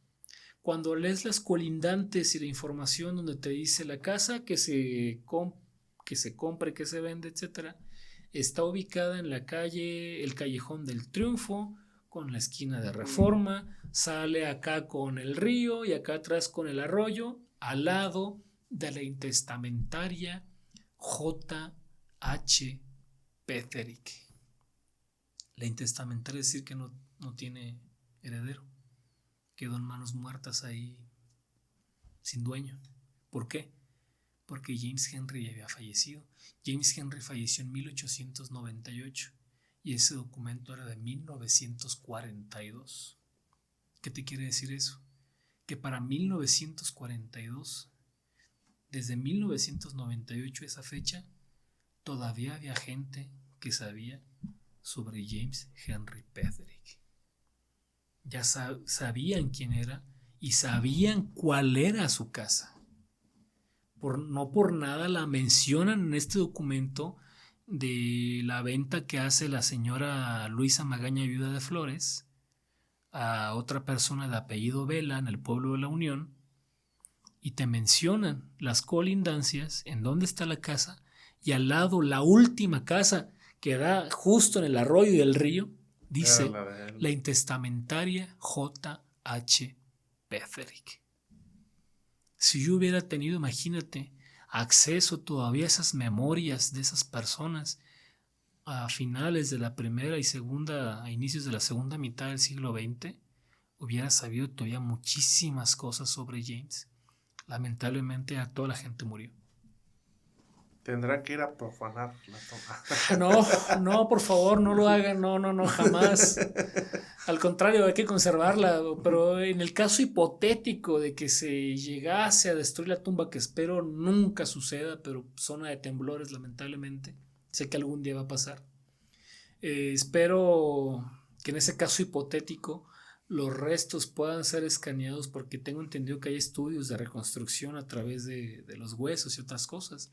Cuando lees las colindantes y la información donde te dice la casa que se compra y que se vende, etc., está ubicada en la calle, el Callejón del Triunfo, con la esquina de Reforma, sale acá con el río y acá atrás con el arroyo, al lado de la intestamentaria J.H. Petherick. La intestamentaria es decir que no tiene heredero, quedó en manos muertas ahí sin dueño. ¿Por qué? Porque James Henry ya había fallecido. James Henry falleció en 1898 y ese documento era de 1942. ¿Qué te quiere decir eso? Que para 1942, desde 1998 esa fecha, todavía había gente que sabía sobre James Henry Petherick. Ya sabían quién era y sabían cuál era su casa. No por nada la mencionan en este documento de la venta que hace la señora Luisa Magaña, viuda de Flores, a otra persona de apellido Vela en el pueblo de la Unión, y te mencionan las colindancias, en dónde está la casa, y al lado la última casa que da justo en el arroyo y el río, dice la intestamentaria J.H. Petherick. Si yo hubiera tenido, imagínate, acceso todavía a esas memorias de esas personas a finales de la primera y segunda, a inicios de la segunda mitad del siglo XX, hubiera sabido todavía muchísimas cosas sobre James. Lamentablemente a toda la gente murió. Tendrá que ir a profanar la toma. No, por favor, no lo hagan, no, jamás. Al contrario, hay que conservarla, pero en el caso hipotético de que se llegase a destruir la tumba, que espero nunca suceda, pero zona de temblores, lamentablemente, sé que algún día va a pasar. Espero que en ese caso hipotético los restos puedan ser escaneados, porque tengo entendido que hay estudios de reconstrucción a través de los huesos y otras cosas.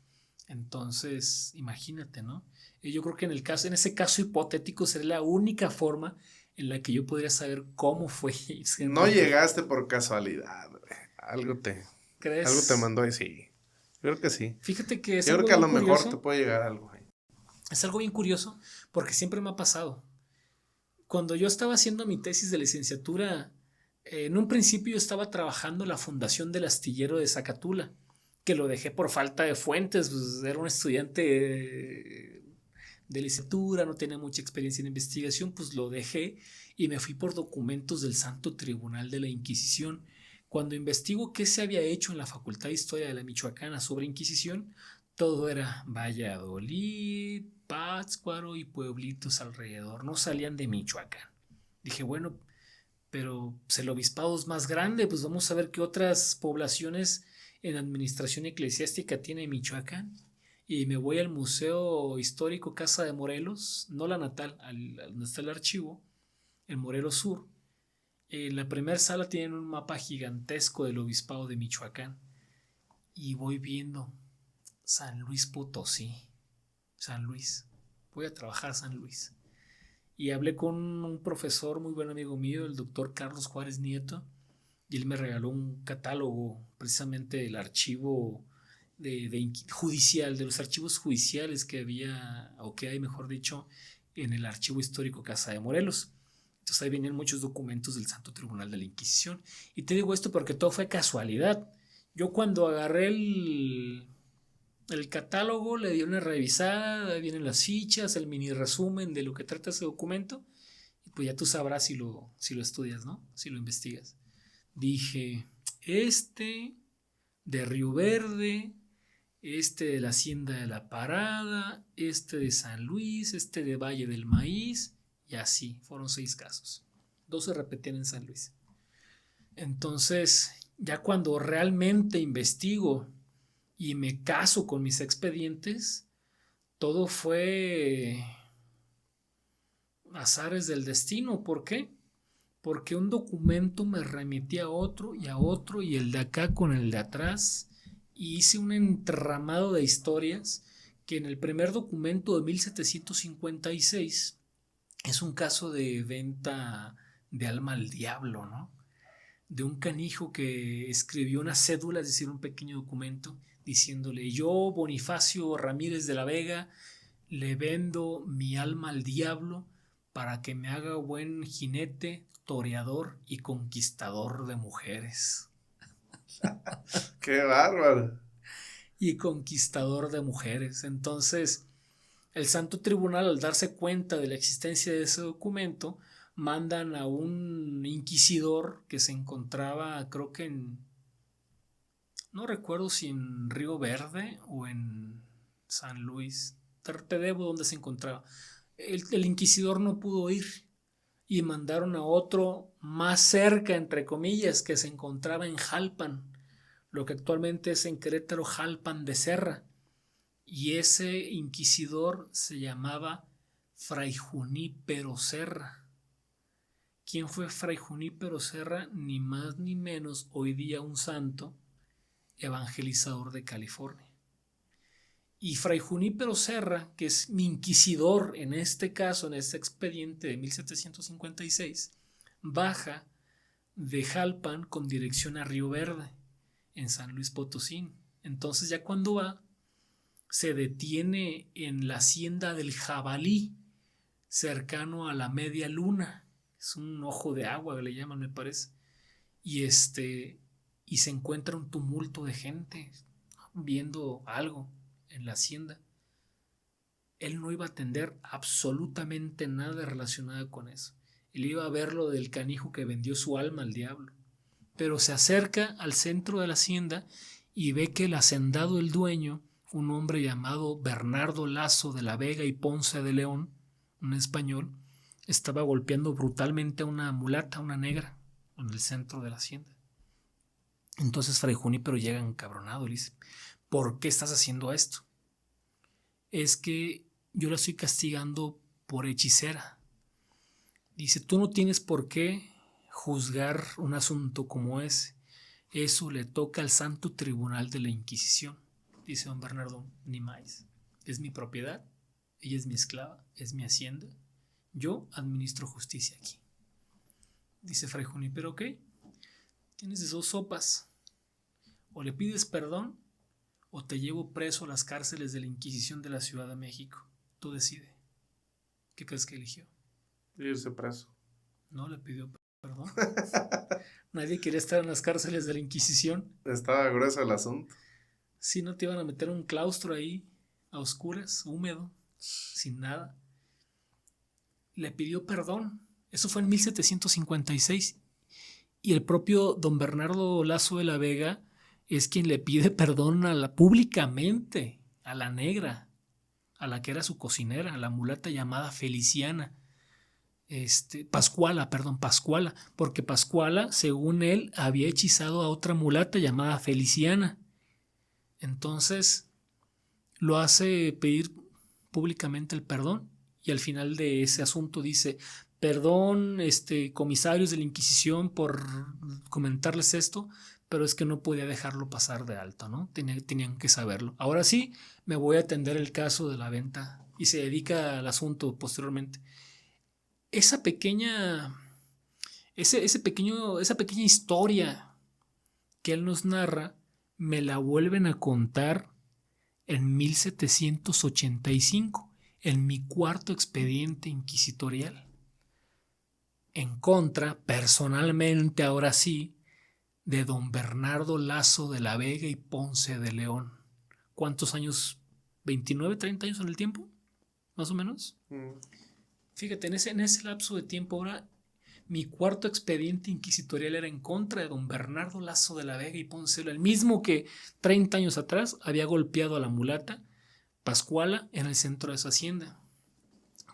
Entonces, imagínate, ¿no? Y yo creo que en ese caso hipotético sería la única forma en la que yo podría saber cómo fue. No llegaste por casualidad, güey. ¿Crees? Algo te mandó ahí, sí. Yo creo que sí. Fíjate que yo creo que a lo mejor te puede llegar algo ahí. Es algo bien curioso porque siempre me ha pasado. Cuando yo estaba haciendo mi tesis de licenciatura, en un principio yo estaba trabajando en la Fundación del Astillero de Zacatula, que lo dejé por falta de fuentes, pues era un estudiante de licenciatura, no tenía mucha experiencia en investigación, pues lo dejé y me fui por documentos del Santo Tribunal de la Inquisición. Cuando investigo qué se había hecho en la Facultad de Historia de la Michoacana sobre Inquisición, todo era Valladolid, Pátzcuaro y pueblitos alrededor, no salían de Michoacán. Dije, bueno, pero pues el obispado es más grande, pues vamos a ver qué otras poblaciones en administración eclesiástica tiene Michoacán. y me voy al Museo Histórico Casa de Morelos, no la natal, donde está el archivo, en Morelos Sur. En la primera sala tienen un mapa gigantesco del obispado de Michoacán y voy viendo San Luis Potosí, San Luis, voy a trabajar a San Luis. Y hablé con un profesor muy buen amigo mío, el doctor Carlos Juárez Nieto, y él me regaló un catálogo precisamente del archivo judicial, de los archivos judiciales que había, o que hay mejor dicho, en el Archivo Histórico Casa de Morelos. Entonces ahí venían muchos documentos del Santo Tribunal de la Inquisición. Y te digo esto porque todo fue casualidad. Yo cuando agarré el catálogo, le di una revisada, ahí vienen las fichas, el mini resumen de lo que trata ese documento, y pues ya tú sabrás si lo estudias, ¿no? Si lo investigas. Dije, de Río Verde, de la Hacienda de la Parada, de San Luis, de Valle del Maíz, y así, fueron 6 casos. 2 se repetían en San Luis. Entonces, ya cuando realmente investigo y me caso con mis expedientes, todo fue azares del destino. ¿Por qué? Porque un documento me remitía a otro, y el de acá con el de atrás, y hice un entramado de historias que en el primer documento de 1756 es un caso de venta de alma al diablo, ¿no? De un canijo que escribió una cédula, es decir, un pequeño documento, diciéndole: yo, Bonifacio Ramírez de la Vega, le vendo mi alma al diablo para que me haga buen jinete, toreador y conquistador de mujeres. ¡Qué bárbaro! Y conquistador de mujeres. Entonces, el Santo Tribunal, al darse cuenta de la existencia de ese documento, mandan a un inquisidor que se encontraba, creo que no recuerdo si en Río Verde o en San Luis, te debo dónde se encontraba. El inquisidor no pudo ir y mandaron a otro más cerca, entre comillas, que se encontraba en Jalpan, lo que actualmente es en Querétaro, Jalpan de Serra. Y ese inquisidor se llamaba Fray Junípero Serra. ¿Quién fue Fray Junípero Serra? Ni más ni menos, hoy día un santo evangelizador de California. Y Fray Junípero Serra, que es mi inquisidor en este caso, en este expediente de 1756, baja de Jalpan con dirección a Río Verde, en San Luis Potosí. Entonces ya cuando va, se detiene en la hacienda del Jabalí, cercano a la Media Luna. Es un ojo de agua, le llaman, me parece. Y se encuentra un tumulto de gente viendo algo en la hacienda. Él no iba a atender absolutamente nada relacionado con eso. Él iba a ver lo del canijo que vendió su alma al diablo. Pero se acerca al centro de la hacienda y ve que el hacendado, el dueño, un hombre llamado Bernardo Lazo de la Vega y Ponce de León, un español, estaba golpeando brutalmente a una mulata, una negra, en el centro de la hacienda. Entonces Fray Junípero llega encabronado y le dice: ¿por qué estás haciendo esto? Es que yo la estoy castigando por hechicera. Dice: tú no tienes por qué juzgar un asunto como ese. Eso le toca al Santo Tribunal de la Inquisición. Dice don Bernardo: ni más. Es mi propiedad, ella es mi esclava, es mi hacienda. Yo administro justicia aquí. Dice Fray Junípero: ok, tienes de 2 sopas. O le pides perdón o te llevo preso a las cárceles de la Inquisición de la Ciudad de México. Tú decide. ¿Qué crees que eligió? Irse preso. No le pidió perdón. Nadie quería estar en las cárceles de la Inquisición. Estaba grueso el asunto. Si no te iban a meter un claustro ahí, a oscuras, húmedo, sin nada. Le pidió perdón. Eso fue en 1756. Y el propio don Bernardo Lazo de la Vega es quien le pide perdón públicamente a la negra, a la que era su cocinera, a la mulata llamada Feliciana. Pascuala, porque Pascuala, según él, había hechizado a otra mulata llamada Feliciana. Entonces, lo hace pedir públicamente el perdón y al final de ese asunto dice: perdón, comisarios de la Inquisición, por comentarles esto, pero es que no podía dejarlo pasar de alto, ¿no? Tenían que saberlo. Ahora sí, me voy a atender el caso de la venta, y se dedica al asunto posteriormente. Esa pequeña historia que él nos narra, me la vuelven a contar en 1785, en mi cuarto expediente inquisitorial, en contra, personalmente, ahora sí, de don Bernardo Laso de la Vega y Ponce de León. ¿Cuántos años? ¿29, 30 años en el tiempo? ¿Más o menos? Fíjate, en ese lapso de tiempo, ahora mi cuarto expediente inquisitorial era en contra de don Bernardo Laso de la Vega y Ponce, el mismo que 30 años atrás había golpeado a la mulata Pascuala en el centro de su hacienda.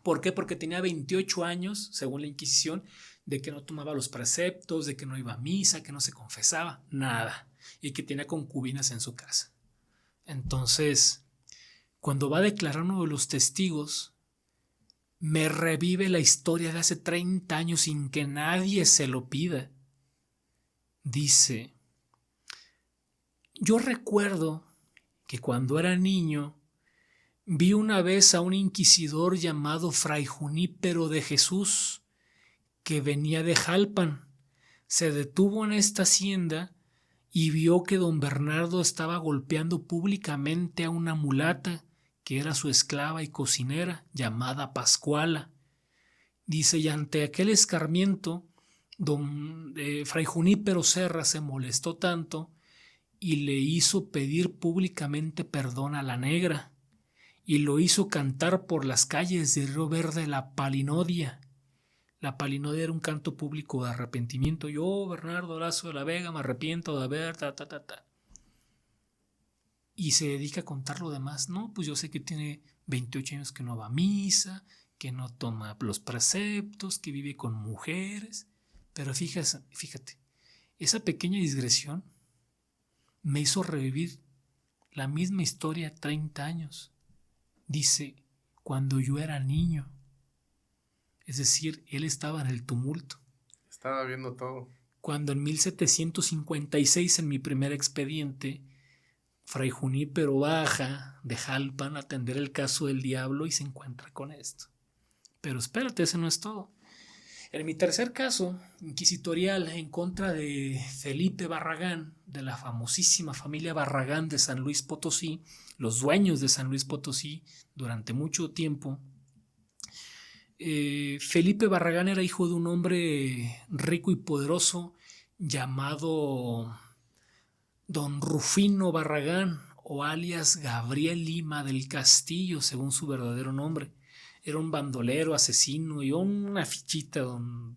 ¿Por qué? Porque tenía 28 años, según la Inquisición, de que no tomaba los preceptos, de que no iba a misa, que no se confesaba, nada, y que tenía concubinas en su casa. Entonces, cuando va a declarar uno de los testigos, me revive la historia de hace 30 años sin que nadie se lo pida. Dice: yo recuerdo que cuando era niño vi una vez a un inquisidor llamado Fray Junípero de Jesús, que venía de Jalpan. Se detuvo en esta hacienda y vio que don Bernardo estaba golpeando públicamente a una mulata que era su esclava y cocinera, llamada Pascuala. Dice: y ante aquel escarmiento, Fray Junípero Serra se molestó tanto y le hizo pedir públicamente perdón a la negra, y lo hizo cantar por las calles de Río Verde la palinodia. La palinodia era un canto público de arrepentimiento. Yo, Bernardo Laso de la Vega, me arrepiento de haber Y se dedica a contar lo demás. No, pues yo sé que tiene 28 años que no va a misa, que no toma los preceptos, que vive con mujeres. Pero fíjate, esa pequeña digresión me hizo revivir la misma historia 30 años. Dice: cuando yo era niño. Es decir, él estaba en el tumulto. Estaba viendo todo. Cuando en 1756, en mi primer expediente, Fray Junípero baja de Jalpan a atender el caso del diablo y se encuentra con esto. Pero espérate, ese no es todo. En mi tercer caso inquisitorial, en contra de Felipe Barragán, de la famosísima familia Barragán de San Luis Potosí, los dueños de San Luis Potosí durante mucho tiempo, Felipe Barragán era hijo de un hombre rico y poderoso llamado don Rufino Barragán, o alias Gabriel Lima del Castillo, según su verdadero nombre. Era un bandolero, asesino y una fichita, don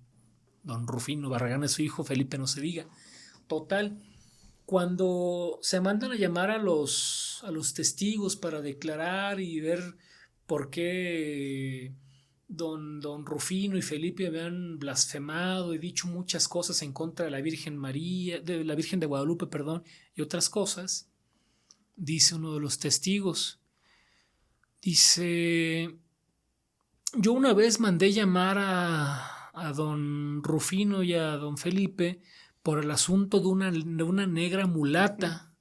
Rufino Barragán. Es su hijo Felipe, no se diga. Total, cuando se mandan a llamar a los testigos para declarar y ver por qué don Rufino y Felipe habían blasfemado y dicho muchas cosas en contra de la Virgen María, de la Virgen de Guadalupe, y otras cosas, dice uno de los testigos, dice: yo una vez mandé llamar a don Rufino y a don Felipe por el asunto de una negra mulata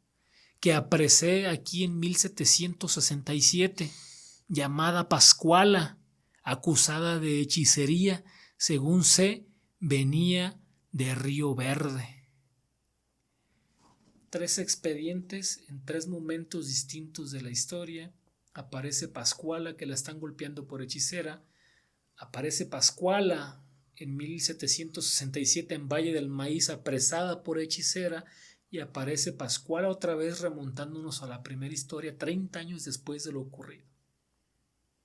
que apresé aquí en 1767, llamada Pascuala, acusada de hechicería, según sé, venía de Río Verde. 3 expedientes en 3 momentos distintos de la historia. Aparece Pascuala, que la están golpeando por hechicera. Aparece Pascuala en 1767 en Valle del Maíz, apresada por hechicera. Y aparece Pascuala otra vez, remontándonos a la primera historia 30 años después de lo ocurrido.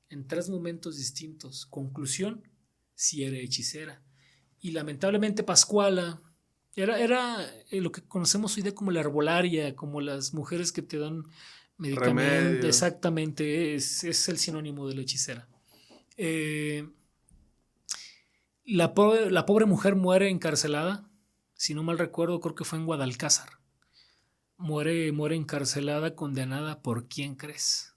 En 3 momentos distintos. Conclusión: sí era hechicera. Y lamentablemente Pascuala era lo que conocemos hoy día como la herbolaria, como las mujeres que te dan medicamentos. Remedios. Exactamente, es el sinónimo de la hechicera. La pobre mujer muere encarcelada. Si no mal recuerdo, creo que fue en Guadalcázar. Muere encarcelada, condenada por ¿quién crees?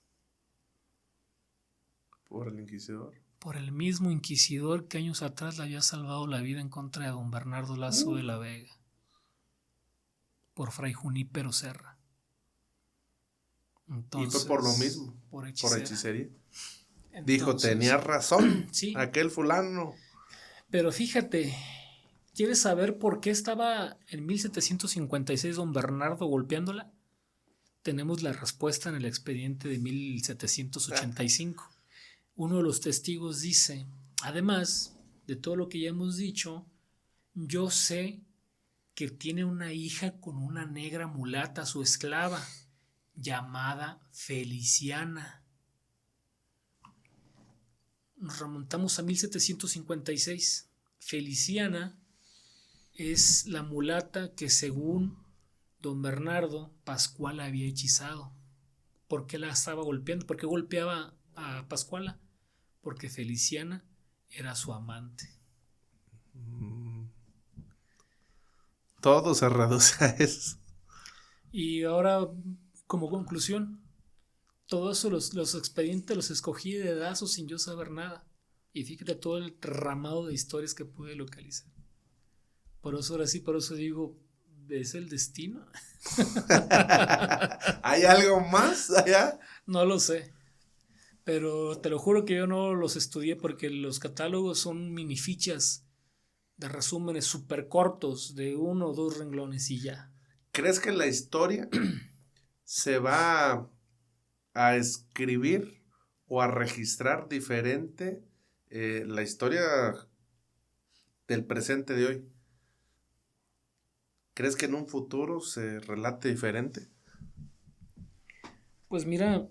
Por el inquisidor. Por el mismo inquisidor que años atrás le había salvado la vida en contra de don Bernardo Lazo de la Vega. Por Fray Junípero Serra. Entonces, y fue por lo mismo. Por hechicería. Entonces, dijo, tenía razón. Sí. Aquel fulano. Pero fíjate, ¿quieres saber por qué estaba en 1756 don Bernardo golpeándola? Tenemos la respuesta en el expediente de 1785. Uno de los testigos dice, además de todo lo que ya hemos dicho, yo sé que tiene una hija con una negra mulata, su esclava, llamada Feliciana. Nos remontamos a 1756. Feliciana es la mulata que según don Bernardo Pascuala había hechizado. ¿Por qué la estaba golpeando? ¿Por qué golpeaba a Pascuala? Porque Feliciana era su amante. Todo se reduce a eso. Y ahora, como conclusión, todos eso los expedientes los escogí de dedazo sin yo saber nada. Y fíjate todo el ramado de historias que pude localizar. Por eso ahora sí, por eso digo, ¿es el destino? ¿Hay algo más allá? No lo sé. Pero te lo juro que yo no los estudié porque los catálogos son minifichas de resúmenes súper cortos de 1 o 2 renglones y ya. ¿Crees que la historia se va a escribir o a registrar diferente la historia del presente de hoy? ¿Crees que en un futuro se relate diferente? Pues mira,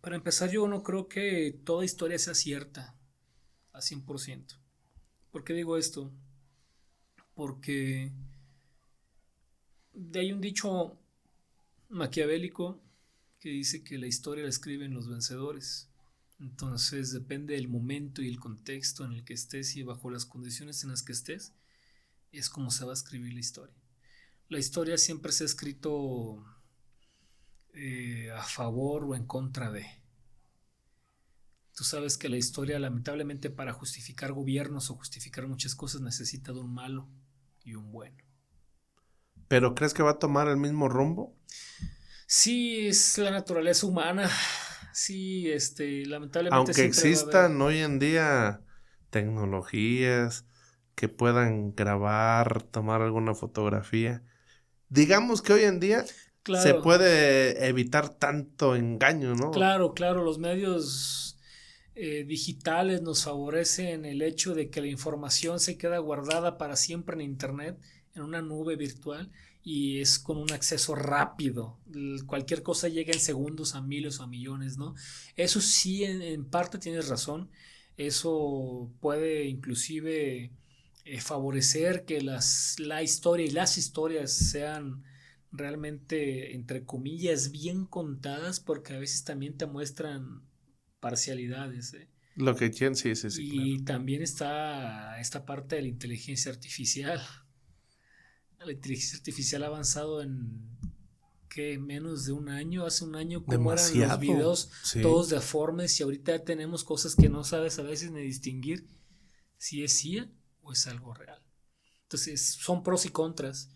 para empezar yo no creo que toda historia sea cierta a 100%. ¿Por qué digo esto? Porque hay un dicho maquiavélico que dice que la historia la escriben los vencedores. Entonces depende del momento y el contexto en el que estés y bajo las condiciones en las que estés, es como se va a escribir la historia. La historia siempre se ha escrito a favor o en contra de. Tú sabes que la historia, lamentablemente, para justificar gobiernos o justificar muchas cosas necesita de un malo y un bueno. ¿Pero crees que va a tomar el mismo rumbo? Sí, es la naturaleza humana. Sí, lamentablemente. Aunque existan hoy en día tecnologías que puedan grabar, tomar alguna fotografía, digamos que hoy en día claro, se puede evitar tanto engaño, ¿no? Claro, los medios digitales nos favorecen el hecho de que la información se queda guardada para siempre en internet, en una nube virtual, y es con un acceso rápido. Cualquier cosa llega en segundos a miles o a millones, ¿no? Eso sí, en parte tienes razón. Eso puede inclusive favorecer que la historia y las historias sean realmente, entre comillas, bien contadas, porque a veces también te muestran parcialidades. Lo que quieren, sí, y claro. también está esta parte de la inteligencia artificial. La inteligencia artificial ha avanzado en menos de un año. Hace un año como eran los videos todos deformes, y ahorita ya tenemos cosas que no sabes a veces ni distinguir si es IA o es algo real. Entonces son pros y contras.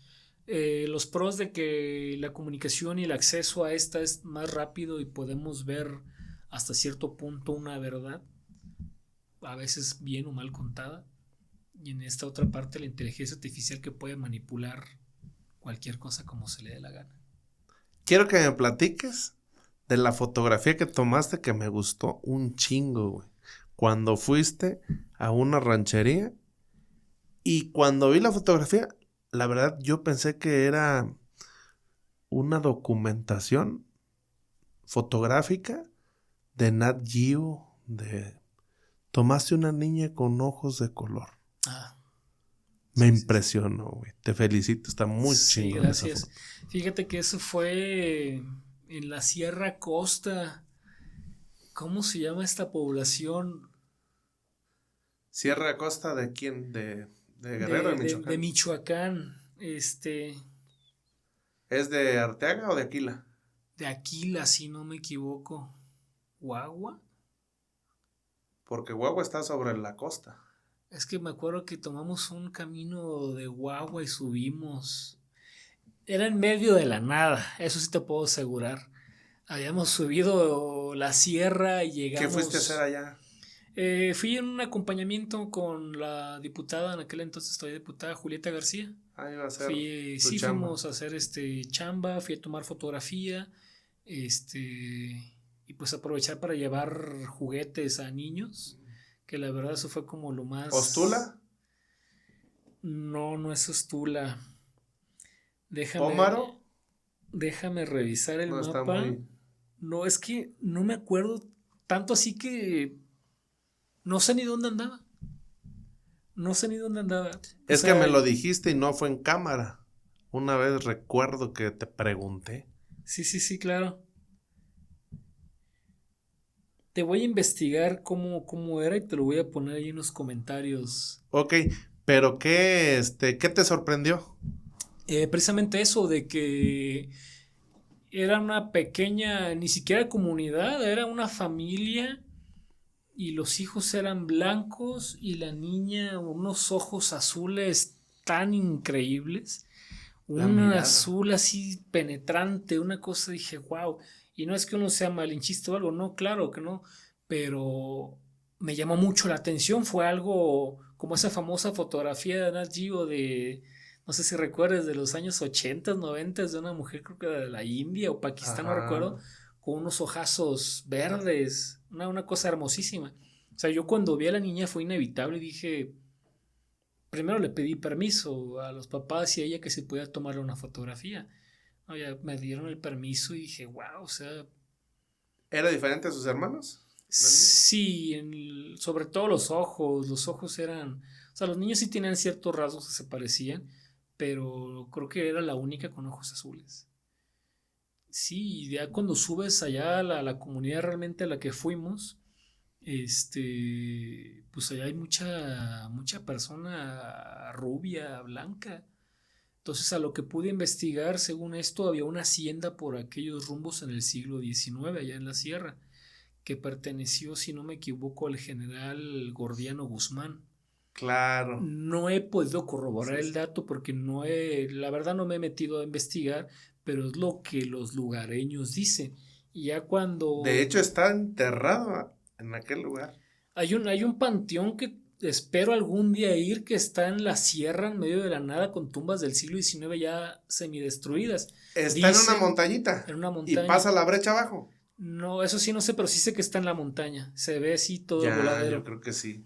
Los pros de que la comunicación y el acceso a esta es más rápido y podemos ver hasta cierto punto una verdad, a veces bien o mal contada, y en esta otra parte la inteligencia artificial que puede manipular cualquier cosa como se le dé la gana. Quiero que me platiques de la fotografía que tomaste que me gustó un chingo, güey. Cuando fuiste a una ranchería y cuando vi la fotografía, la verdad yo pensé que era una documentación fotográfica de Nat Geo, tomaste una niña con ojos de color. Me impresionó, güey. Te felicito, está muy chingón. Sí, gracias. Fíjate que eso fue en la Sierra Costa. ¿Cómo se llama esta población? ¿Sierra Costa de quién? ¿De Guerrero, de Michoacán? De Michoacán. ¿Es de Arteaga o de Aquila? De Aquila, si no me equivoco. ¿Guagua? Porque Guagua está sobre la costa. Es que me acuerdo que tomamos un camino de Guagua y subimos. Era en medio de la nada, eso sí te puedo asegurar. Habíamos subido la sierra y ¿Qué fuiste a hacer llegamos. allá? Fui en un acompañamiento con la diputada, en aquel entonces todavía diputada, Julieta García. Iba a hacer tu Sí, chamba. fuimos a hacer chamba, fui a tomar fotografía, y pues aprovechar para llevar juguetes a niños, que la verdad eso fue como lo más. ¿Ostula? No, no es Ostula. Déjame, ¿Pómaro? déjame revisar el No está mapa. muy... No, es que no me acuerdo tanto así que no sé ni dónde andaba. No sé ni dónde andaba. O Es que sea, me lo dijiste y no fue en cámara. Una vez recuerdo que te pregunté. sí, claro. Te voy a investigar cómo era y te lo voy a poner ahí en los comentarios. Ok, pero ¿qué te sorprendió? Precisamente eso de que era una pequeña, ni siquiera comunidad, era una familia y los hijos eran blancos y la niña unos ojos azules tan increíbles, La un mirada. azul así penetrante, una cosa dije, wow, y no es que uno sea malinchista o algo, no, claro que no, pero me llamó mucho la atención, fue algo como esa famosa fotografía de Nat Geo de, no sé si recuerdas, de los años 80, 90, de una mujer creo que de la India o Pakistán, no recuerdo, Ajá. con unos ojazos verdes, una cosa hermosísima. O sea, yo cuando vi a la niña fue inevitable y dije, primero le pedí permiso a los papás y a ella que se pudiera tomarle una fotografía. No, ya me dieron el permiso y dije, wow, o sea, ¿Era diferente a sus hermanos? ¿La niña? sí, sobre todo los ojos eran, o sea, los niños sí tenían ciertos rasgos que se parecían, pero creo que era la única con ojos azules. Sí, ya cuando subes allá a la comunidad realmente a la que fuimos, pues allá hay mucha persona rubia, blanca. Entonces, a lo que pude investigar, según esto, había una hacienda por aquellos rumbos en el siglo XIX, allá en la sierra, que perteneció, si no me equivoco, al general Gordiano Guzmán. Claro. No he podido corroborar Sí, el sí. dato porque la verdad no me he metido a investigar, pero es lo que los lugareños dicen. Y ya De cuando hecho, está enterrado en aquel lugar. hay un panteón que espero algún día ir, que está en la sierra, en medio de la nada, con tumbas del siglo XIX ya semidestruidas. Está en una Dicen en montañita una y montaña. pasa la brecha abajo. No, eso sí no sé, pero sí sé que está en la montaña. Se ve así todo el Ya, yo voladero. creo que sí.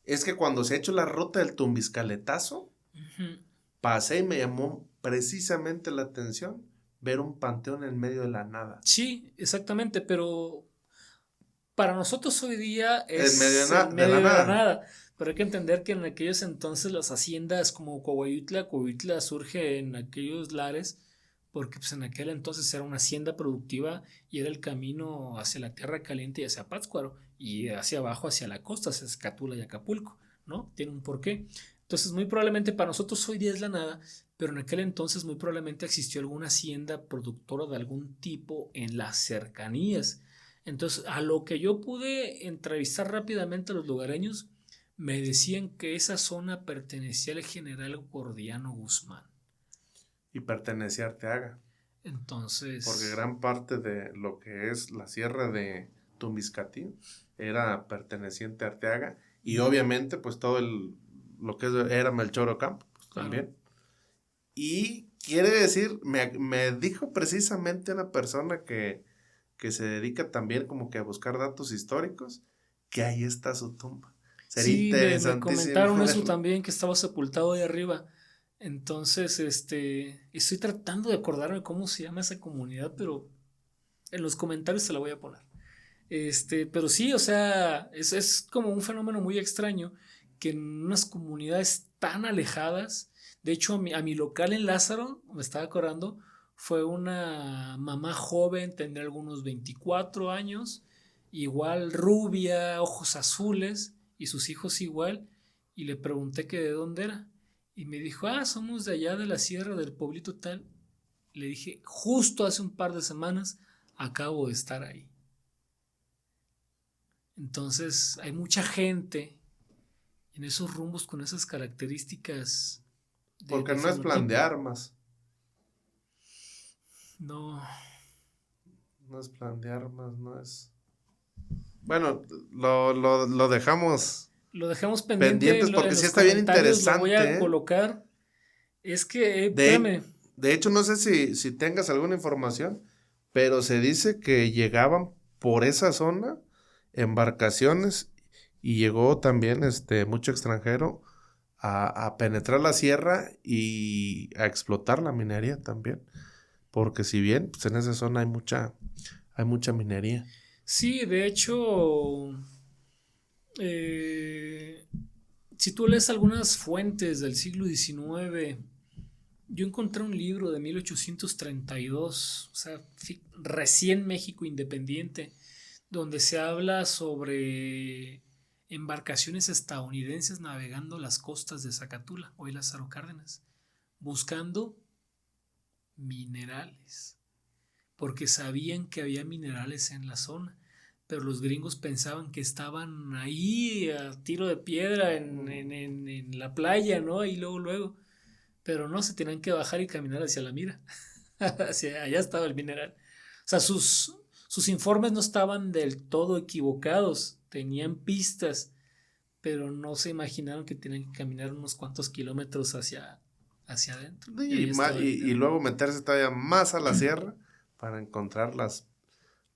Es que cuando se ha hecho la ruta del Tumbiscaletazo, Ujú. pasé y me llamó precisamente la atención ver un panteón en medio de la nada. Sí, exactamente, pero para nosotros hoy día En medio es en de la medio de la nada. nada. Pero hay que entender que en aquellos entonces las haciendas como Coahuila surge en aquellos lares porque pues en aquel entonces era una hacienda productiva y era el camino hacia la tierra caliente y hacia Pátzcuaro y hacia abajo hacia la costa, hacia Escatula y Acapulco, ¿no? Tiene un porqué. Entonces muy probablemente para nosotros hoy día es la nada, pero en aquel entonces muy probablemente existió alguna hacienda productora de algún tipo en las cercanías. Entonces, a lo que yo pude entrevistar rápidamente a los lugareños, me decían que esa zona pertenecía al general Gordiano Guzmán. Y pertenecía a Arteaga. Porque Entonces, gran parte de lo que es la sierra de Tumbiscatín era perteneciente a Arteaga. Y obviamente, pues todo lo que era Melchor Ocampo, pues claro. también. Y quiere decir, me dijo precisamente una persona que se dedica también como que a buscar datos históricos, que ahí está su tumba. Sería Sí, me interesantísimo comentaron eso verlo. también, que estaba sepultado ahí arriba. Entonces, estoy tratando de acordarme cómo se llama esa comunidad, pero en los comentarios se la voy a poner. Pero sí, o sea, es como un fenómeno muy extraño que en unas comunidades tan alejadas, de hecho a mi local en Lázaro, me estaba acordando, fue una mamá joven, tendría algunos 24 años, igual rubia, ojos azules, y sus hijos igual, y le pregunté que de dónde era, y me dijo, somos de allá de la sierra del pueblito tal. Le dije, justo hace un par de semanas acabo de estar ahí. Entonces hay mucha gente en esos rumbos con esas características Porque no es plan de armas. No. No es plan de armas, no es... Bueno, lo dejamos... Lo dejamos pendientes porque sí está bien interesante. Lo voy a colocar. Es que, espérame. De hecho, no sé si tengas alguna información, pero se dice que llegaban por esa zona embarcaciones y llegó también mucho extranjero a penetrar la sierra y a explotar la minería también. Porque si bien pues en esa zona hay mucha minería. Sí, de hecho, si tú lees algunas fuentes del siglo XIX, yo encontré un libro de 1832, o sea, recién México independiente, donde se habla sobre embarcaciones estadounidenses navegando las costas de Zacatula, hoy Lázaro Cárdenas, buscando minerales, porque sabían que había minerales en la zona, pero los gringos pensaban que estaban ahí a tiro de piedra en la playa, ¿no? Y luego, pero no, se tenían que bajar y caminar hacia la mira, hacia allá estaba el mineral. O sea, sus informes no estaban del todo equivocados, tenían pistas, pero no se imaginaron que tenían que caminar unos cuantos kilómetros hacia adentro. Y luego meterse todavía más a la sierra para encontrar las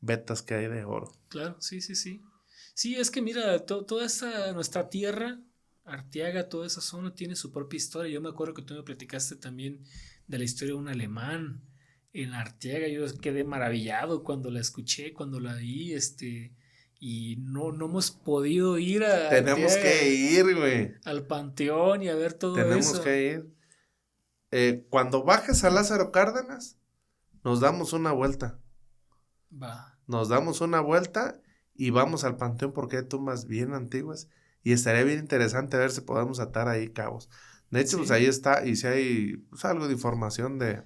vetas que hay de oro. Claro, sí. Sí, es que mira, toda nuestra tierra, Arteaga, toda esa zona tiene su propia historia. Yo me acuerdo que tú me platicaste también de la historia de un alemán en Arteaga. Yo quedé maravillado cuando la escuché, cuando la vi, y no hemos podido ir a Tenemos Arteaga, que ir, güey. al panteón y a ver todo eso. Tenemos que ir. Cuando bajes a Lázaro Cárdenas, nos damos una vuelta. Va. Nos damos una vuelta y vamos al panteón porque hay tumbas bien antiguas y estaría bien interesante ver si podemos atar ahí cabos. De hecho, pues ahí está, y si hay pues, algo de información de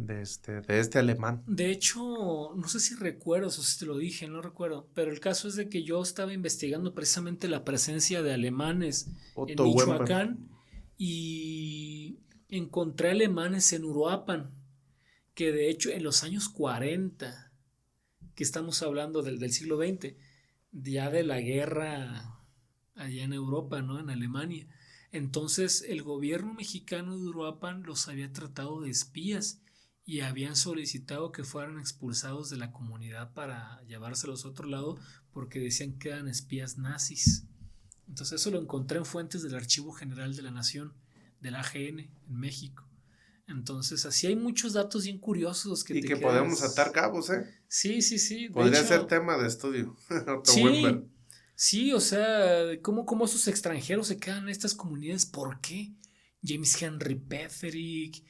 este alemán. De hecho, no sé si recuerdas o si te lo dije, no recuerdo, pero el caso es de que yo estaba investigando precisamente la presencia de alemanes Otto en Michoacán Wember. Y encontré alemanes en Uruapan, que de hecho en los años 40, que estamos hablando del siglo XX, ya de la guerra allá en Europa, ¿no? En Alemania. Entonces el gobierno mexicano de Uruapan los había tratado de espías y habían solicitado que fueran expulsados de la comunidad para llevárselos a otro lado porque decían que eran espías nazis. Entonces eso lo encontré en fuentes del Archivo General de la Nación, del AGN, en México. Entonces así hay muchos datos bien curiosos que y que podemos atar cabos, ¿eh? Sí. Podría ser tema de estudio. Otto sí, Wember. Sí, o sea, ¿cómo esos extranjeros se quedan en estas comunidades? ¿Por qué? James Henry Petherick,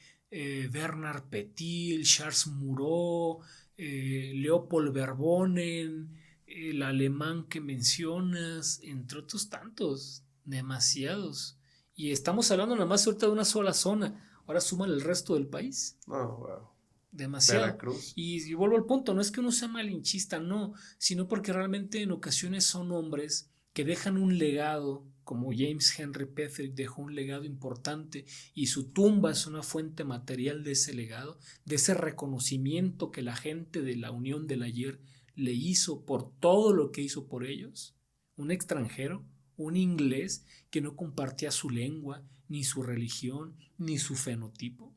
Bernard Petil, Charles Moreau, Leopold Verbonen, el alemán que mencionas, entre otros tantos, demasiados. Y estamos hablando nada más ahorita de una sola zona. Ahora suman el resto del país. Oh, wow. Demasiado. Veracruz. Y vuelvo al punto, no es que uno sea malinchista, no, sino porque realmente en ocasiones son hombres que dejan un legado, como James Henry Petherick dejó un legado importante y su tumba es una fuente material de ese legado, de ese reconocimiento que la gente de la Unión del Ayer le hizo por todo lo que hizo por ellos. Un extranjero, un inglés que no compartía su lengua, ni su religión, ni su fenotipo,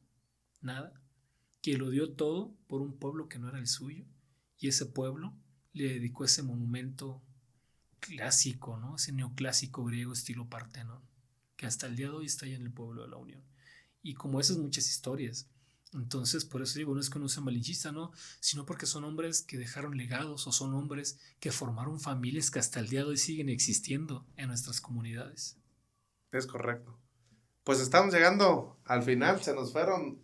nada, que lo dio todo por un pueblo que no era el suyo, y ese pueblo le dedicó ese monumento clásico, ¿no? Ese neoclásico griego estilo Partenón, que hasta el día de hoy está ahí en el pueblo de la Unión. Y como esas muchas historias. Entonces, por eso digo, no es que uno sea malinchista, no, sino porque son hombres que dejaron legados o son hombres que formaron familias que hasta el día de hoy siguen existiendo en nuestras comunidades. Es correcto. Pues estamos llegando al final, se nos fueron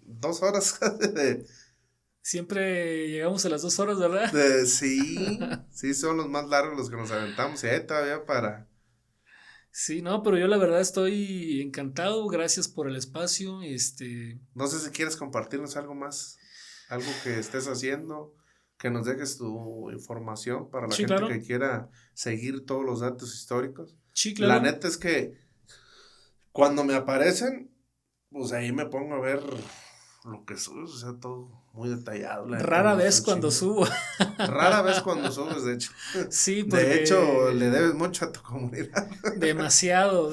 2 horas de... Siempre llegamos a las 2 horas, ¿verdad? Sí, son los más largos los que nos aventamos. Y hay todavía para... Sí, no, pero yo la verdad estoy encantado. Gracias por el espacio. No sé si quieres compartirnos algo más. Algo que estés haciendo. que nos dejes tu información para la Sí, gente claro. que quiera seguir todos los datos históricos. Sí, claro. La neta es que cuando me aparecen, pues ahí me pongo a ver lo que subes, o sea, todo muy detallado. Rara vez cuando subo. Rara vez cuando subes, de hecho. Sí, porque... De hecho, le debes mucho a tu comunidad. Demasiado.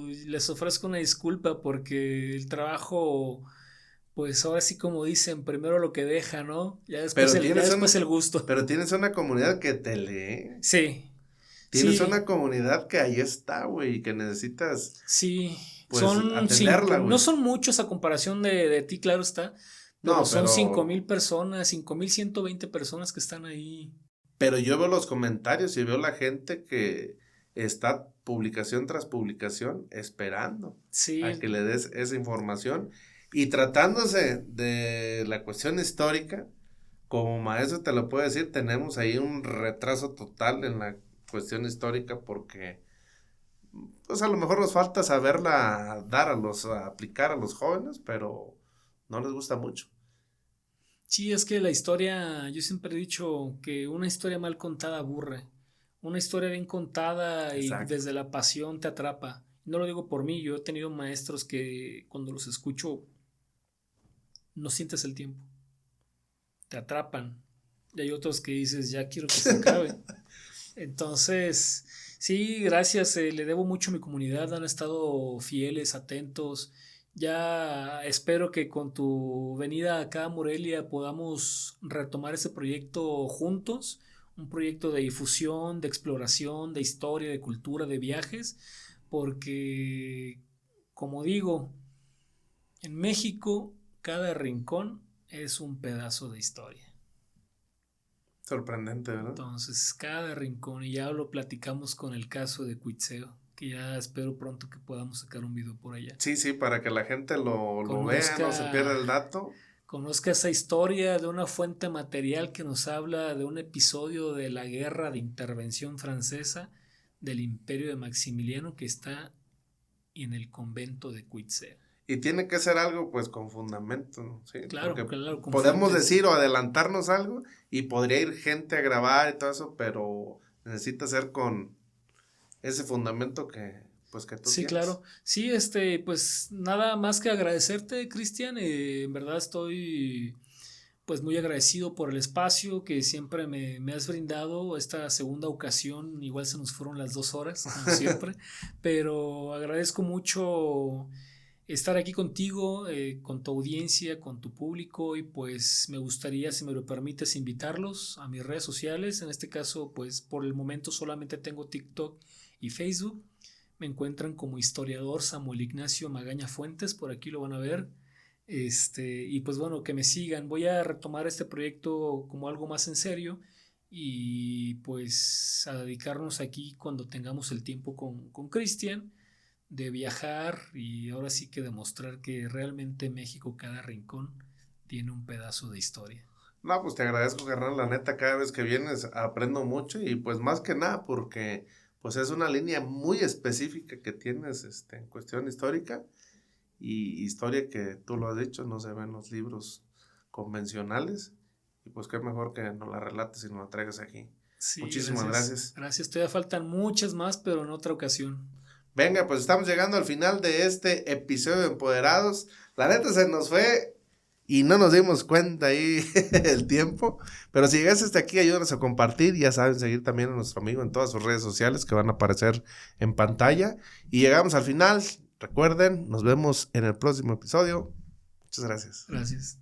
Les ofrezco una disculpa porque el trabajo, pues ahora sí como dicen, primero lo que deja, ¿no? Ya después, el gusto. Pero tienes una comunidad que te lee. Sí. Tienes una comunidad que ahí está, güey, y que necesitas... Sí, pues, atenderla, güey. No son muchos a comparación de ti, claro está. Pero no, son 5,000 personas, 5,120 personas que están ahí. Pero yo veo los comentarios y veo la gente que está publicación tras publicación esperando a que le des esa información. Y tratándose de la cuestión histórica, como maestro te lo puedo decir, tenemos ahí un retraso total en la cuestión histórica porque pues a lo mejor nos falta saberla aplicar a los jóvenes, pero no les gusta mucho. Sí, es que la historia, yo siempre he dicho que una historia mal contada aburre, una historia bien contada y desde la pasión te atrapa. No lo digo por mí, yo he tenido maestros que cuando los escucho no sientes el tiempo, te atrapan. Y hay otros que dices, ya quiero que se acabe. Entonces, sí, gracias, le debo mucho a mi comunidad, han estado fieles, atentos. Ya espero que con tu venida acá a Morelia podamos retomar ese proyecto juntos, un proyecto de difusión, de exploración, de historia, de cultura, de viajes, porque, como digo, en México cada rincón es un pedazo de historia. Sorprendente, ¿verdad? Entonces, cada rincón, y ya lo platicamos con el caso de Cuitzeo, que ya espero pronto que podamos sacar un video por allá. Sí, para que la gente lo vea, no se pierda el dato. Conozca esa historia de una fuente material que nos habla de un episodio de la guerra de intervención francesa del imperio de Maximiliano que está en el convento de Cuitzeo. Y tiene que ser algo pues con fundamento, ¿no? Sí, claro, con podemos decir o adelantarnos algo y podría ir gente a grabar y todo eso, pero necesita ser con ese fundamento que tú tienes. Sí, claro. Sí, pues nada más que agradecerte, Cristian. En verdad estoy pues muy agradecido por el espacio que siempre me has brindado. Esta segunda ocasión, igual se nos fueron las 2 horas, como siempre, pero agradezco mucho estar aquí contigo, con tu audiencia, con tu público, y pues me gustaría, si me lo permites, invitarlos a mis redes sociales. En este caso, pues por el momento solamente tengo TikTok y Facebook. Me encuentran como historiador Samuel Ignacio Magaña Fuentes, por aquí lo van a ver. Y pues bueno, que me sigan. Voy a retomar este proyecto como algo más en serio y pues a dedicarnos aquí cuando tengamos el tiempo con Cristian de viajar y ahora sí que demostrar que realmente México, cada rincón, tiene un pedazo de historia. No, pues te agradezco, carnal, la neta, cada vez que vienes aprendo mucho y pues más que nada porque pues es una línea muy específica que tienes en cuestión histórica y historia que tú lo has dicho, no se ve en los libros convencionales y pues qué mejor que nos la relates y nos la traigas aquí. Sí, muchísimas gracias. Gracias, todavía faltan muchas más, pero en otra ocasión. Venga, pues estamos llegando al final de este episodio de Empoderados. La neta se nos fue y no nos dimos cuenta ahí el tiempo. Pero si llegaste hasta aquí, ayúdanos a compartir. Ya saben, seguir también a nuestro amigo en todas sus redes sociales que van a aparecer en pantalla. Y llegamos al final. Recuerden, nos vemos en el próximo episodio. Muchas gracias. Gracias.